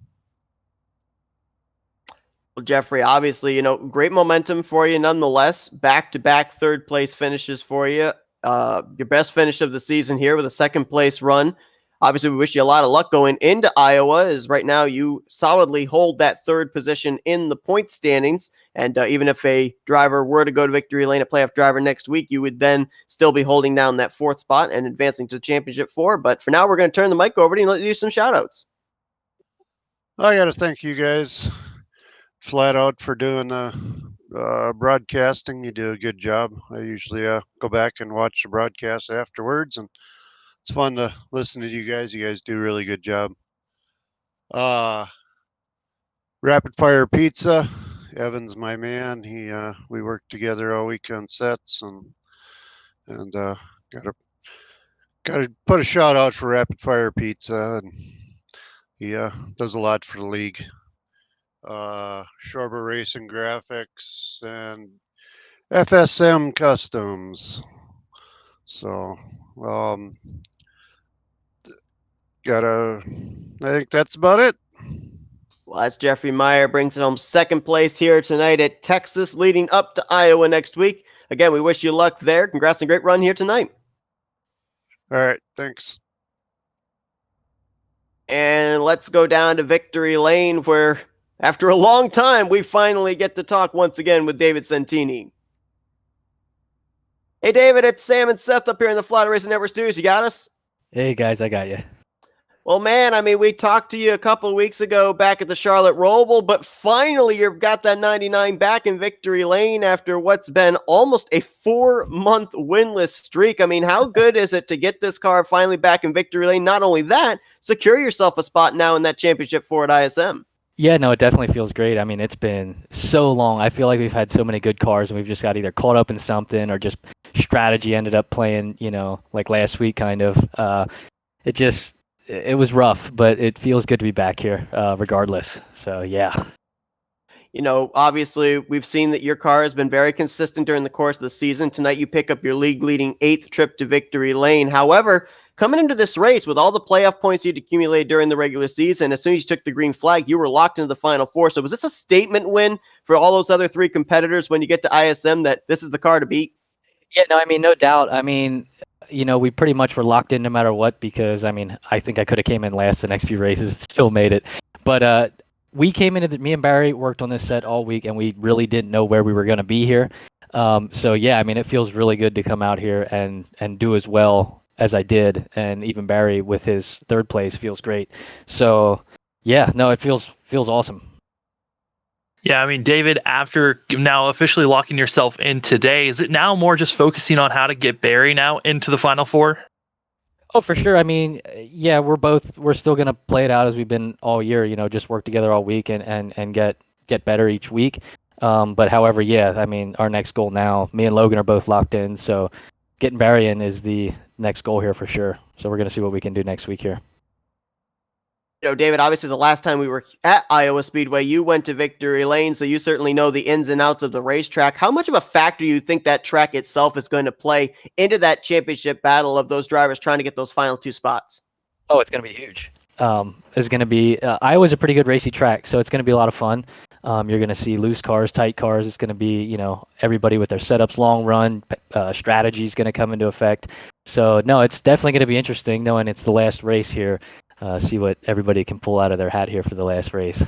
Well, Jeffrey, obviously, great momentum for you nonetheless. Back-to-back third place finishes for you. Your best finish of the season here with a second place run. Obviously, we wish you a lot of luck going into Iowa, as right now you solidly hold that third position in the point standings. And even if a driver were to go to victory lane at playoff driver next week, you would then still be holding down that 4th spot and advancing to the Championship 4. But for now, we're going to turn the mic over to you and let you do some shout-outs. I got to thank you guys flat out for doing broadcasting. You do a good job. I usually go back and watch the broadcast afterwards, and it's fun to listen to you guys. You guys do a really good job. Rapid Fire Pizza, Evan's my man. We work together all week on sets, and gotta put a shout out for Rapid Fire Pizza, and he does a lot for the league. Shorba Racing Graphics and FSM Customs. So, I think that's about it. Well, that's Jeffrey Meyer, brings it home second place here tonight at Texas, leading up to Iowa next week. Again, we wish you luck there. Congrats on a great run here tonight. All right, thanks. And let's go down to Victory Lane, where after a long time, we finally get to talk once again with David Santini. Hey, David, it's Sam and Seth up here in the Flatout Racing Network studios. You got us? Hey, guys, I got you. Well, man, I mean, we talked to you a couple of weeks ago back at the Charlotte Roval, but finally you've got that 99 back in Victory Lane after what's been almost a 4-month winless streak. I mean, how good is it to get this car finally back in Victory Lane? Not only that, secure yourself a spot now in that Championship 4 at ISM. Yeah, no, it definitely feels great. I mean, it's been so long. I feel like we've had so many good cars, and we've just got either caught up in something or just strategy ended up playing, like last week kind of. It was rough, but it feels good to be back here regardless. So, yeah. Obviously, we've seen that your car has been very consistent during the course of the season. Tonight, you pick up your league-leading 8th trip to Victory Lane. However, coming into this race with all the playoff points you'd accumulated during the regular season, as soon as you took the green flag, you were locked into the Final Four. So was this a statement win for all those other three competitors when you get to ISM that this is the car to beat? Yeah, no, I mean, no doubt. I mean, we pretty much were locked in no matter what because, I mean, I think I could have came in last the next few races, still made it. But we came into me and Barry worked on this set all week, and we really didn't know where we were going to be here. So, yeah, I mean, it feels really good to come out here and do as well as I did. And even Barry with his third place feels great. So, yeah, no, it feels awesome. Yeah, I mean, David, after now officially locking yourself in today, is it now more just focusing on how to get Barry now into the Final Four? Oh, for sure. I mean, yeah, we're still gonna play it out as we've been all year. Just work together all week and get better each week. But however, yeah, I mean, our next goal now, me and Logan are both locked in, so getting Barry in is the next goal here for sure. So we're gonna see what we can do next week here. David, obviously the last time we were at Iowa Speedway, you went to Victory Lane, so you certainly know the ins and outs of the racetrack. How much of a factor do you think that track itself is going to play into that championship battle of those drivers trying to get those final two spots? Oh, it's going to be huge. It's going to be Iowa's a pretty good racy track, so it's going to be a lot of fun. You're going to see loose cars, tight cars. It's going to be, everybody with their setups, long run strategy is going to come into effect. So no, it's definitely going to be interesting knowing it's the last race here. See what everybody can pull out of their hat here for the last race.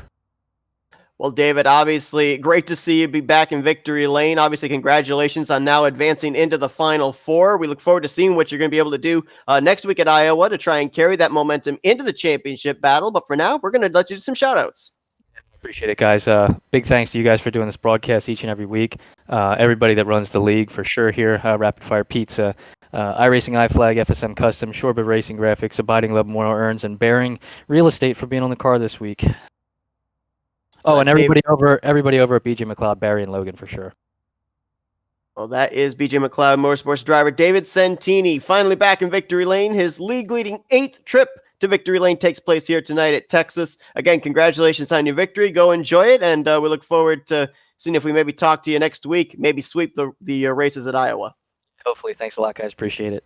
Well, David, obviously, great to see you be back in Victory Lane. Obviously, congratulations on now advancing into the Final Four. We look forward to seeing what you're going to be able to do next week at Iowa to try and carry that momentum into the championship battle. But for now, we're going to let you do some shout-outs. Appreciate it, guys. Big thanks to you guys for doing this broadcast each and every week. Everybody that runs the league for sure here, Rapid Fire Pizza, iRacing, iFlag, FSM Custom, Shorebird Racing Graphics, Abiding Love Memorial Earns, and Bearing Real Estate for being on the car this week. Oh, and everybody over at BJ McLeod, Barry and Logan for sure. Well, that is BJ McLeod, Motorsports driver David Santini, finally back in Victory Lane. His league-leading 8th trip to Victory Lane takes place here tonight at Texas. Again, congratulations on your victory. Go enjoy it, and we look forward to seeing if we maybe talk to you next week, maybe sweep the races at Iowa. Hopefully. Thanks a lot, guys. Appreciate it.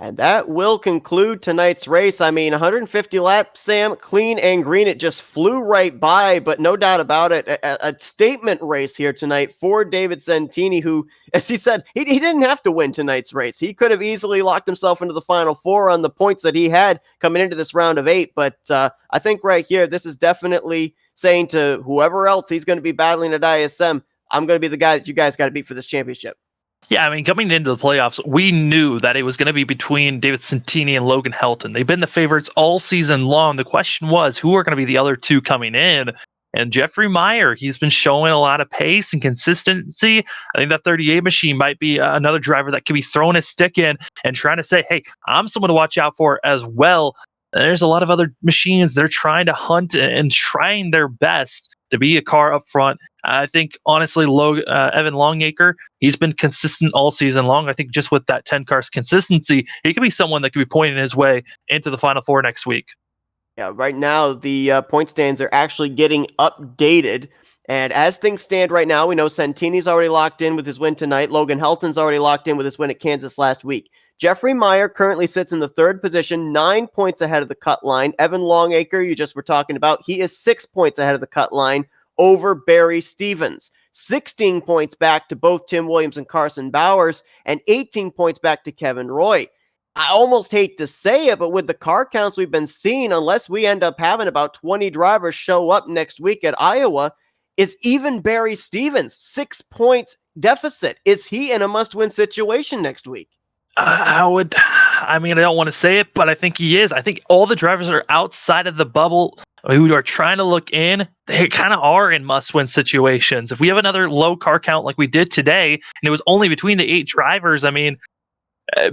And that will conclude tonight's race. I mean, 150 laps, Sam, clean and green. It just flew right by, but no doubt about it, a statement race here tonight for David Santini, who, as he said, he didn't have to win tonight's race. He could have easily locked himself into the Final Four on the points that he had coming into this round of 8. But I think right here, this is definitely saying to whoever else he's going to be battling at ISM, I'm going to be the guy that you guys got to beat for this championship. Yeah, I mean, coming into the playoffs, we knew that it was going to be between David Santini and Logan Helton. They've been the favorites all season long. The question was, who are going to be the other two coming in? And Jeffrey Meyer, he's been showing a lot of pace and consistency. I think that 38 machine might be another driver that could be throwing his stick in and trying to say, hey, I'm someone to watch out for as well. And there's a lot of other machines they're trying to hunt and trying their best to be a car up front. I think, honestly, Evan Longacre, he's been consistent all season long. I think just with that 10 cars consistency, he could be someone that could be pointing his way into the Final Four next week. Yeah, right now the point stands are actually getting updated. And as things stand right now, we know Santini's already locked in with his win tonight. Logan Helton's already locked in with his win at Kansas last week. Jeffrey Meyer currently sits in the 3rd position, 9 points ahead of the cut line. Evan Longacre, you just were talking about, he is 6 points ahead of the cut line over Barry Stevens. 16 points back to both Tim Williams and Carson Bowers, and 18 points back to Kevin Roy. I almost hate to say it, but with the car counts we've been seeing, unless we end up having about 20 drivers show up next week at Iowa, is even Barry Stevens 6 points deficit. Is he in a must-win situation next week? I don't want to say it, but I think he is. I think all the drivers that are outside of the bubble who are trying to look in, they kind of are in must-win situations. If we have another low car count like we did today, and it was only between the 8 drivers, I mean,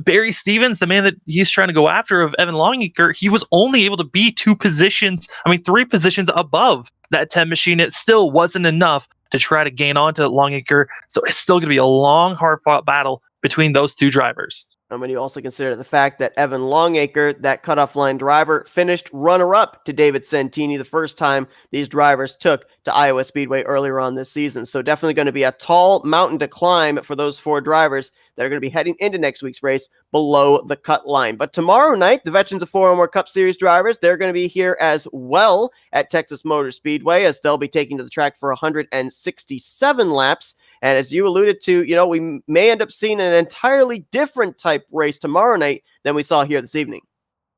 Barry Stevens, the man that he's trying to go after of Evan Longacre, he was only able to be 3 positions above that 10 machine. It still wasn't enough to try to gain onto Longacre. So it's still going to be a long, hard-fought battle between those 2 drivers. And when you also consider the fact that Evan Longacre, that cutoff line driver, finished runner-up to David Santini the first time these drivers took to Iowa Speedway earlier on this season. So definitely going to be a tall mountain to climb for those 4 drivers that are going to be heading into next week's race below the cut line. But tomorrow night, the Veterans of 4 or More Cup Series drivers, they're going to be here as well at Texas Motor Speedway, as they'll be taking to the track for 167 laps. And as you alluded to, we may end up seeing an entirely different type race tomorrow night than we saw here this evening.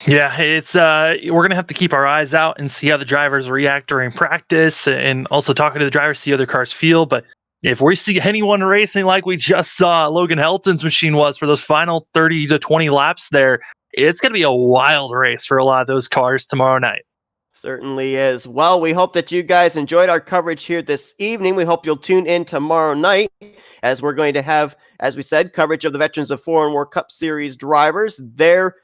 Yeah, it's we're gonna have to keep our eyes out and see how the drivers react during practice, and also talking to the drivers, see how their cars feel. But if we see anyone racing like we just saw Logan Helton's machine was for those final 30 to 20 laps there, it's gonna be a wild race for a lot of those cars tomorrow night. Certainly is. Well, we hope that you guys enjoyed our coverage here this evening. We hope you'll tune in tomorrow night, as we're going to have, as we said, coverage of the Veterans of 4 or More Cup Series drivers. Their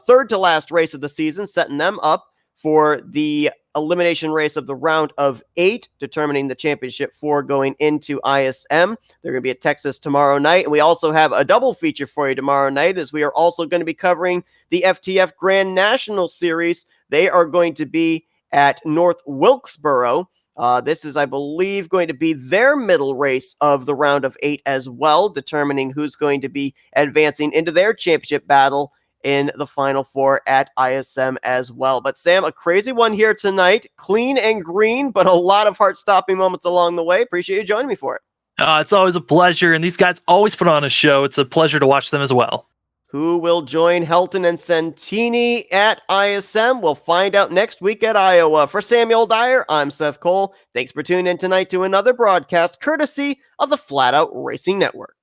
third to last race of the season, setting them up for the elimination race of the round of 8, determining the championship 4 going into ISM. They're going to be at Texas tomorrow night. And we also have a double feature for you tomorrow night, as we are also going to be covering the FTF Grand National Series. They are going to be at North Wilkesboro. This is, I believe, going to be their middle race of the round of 8 as well, determining who's going to be advancing into their championship battle in the Final 4 at ISM as well. But Sam, a crazy one here tonight. Clean and green, but a lot of heart-stopping moments along the way. Appreciate you joining me for it. It's always a pleasure, and these guys always put on a show. It's a pleasure to watch them as well. Who will join Helton and Santini at ISM? We'll find out next week at Iowa. For Samuel Dyer, I'm Seth Cole. Thanks for tuning in tonight to another broadcast courtesy of the Flatout Racing Network.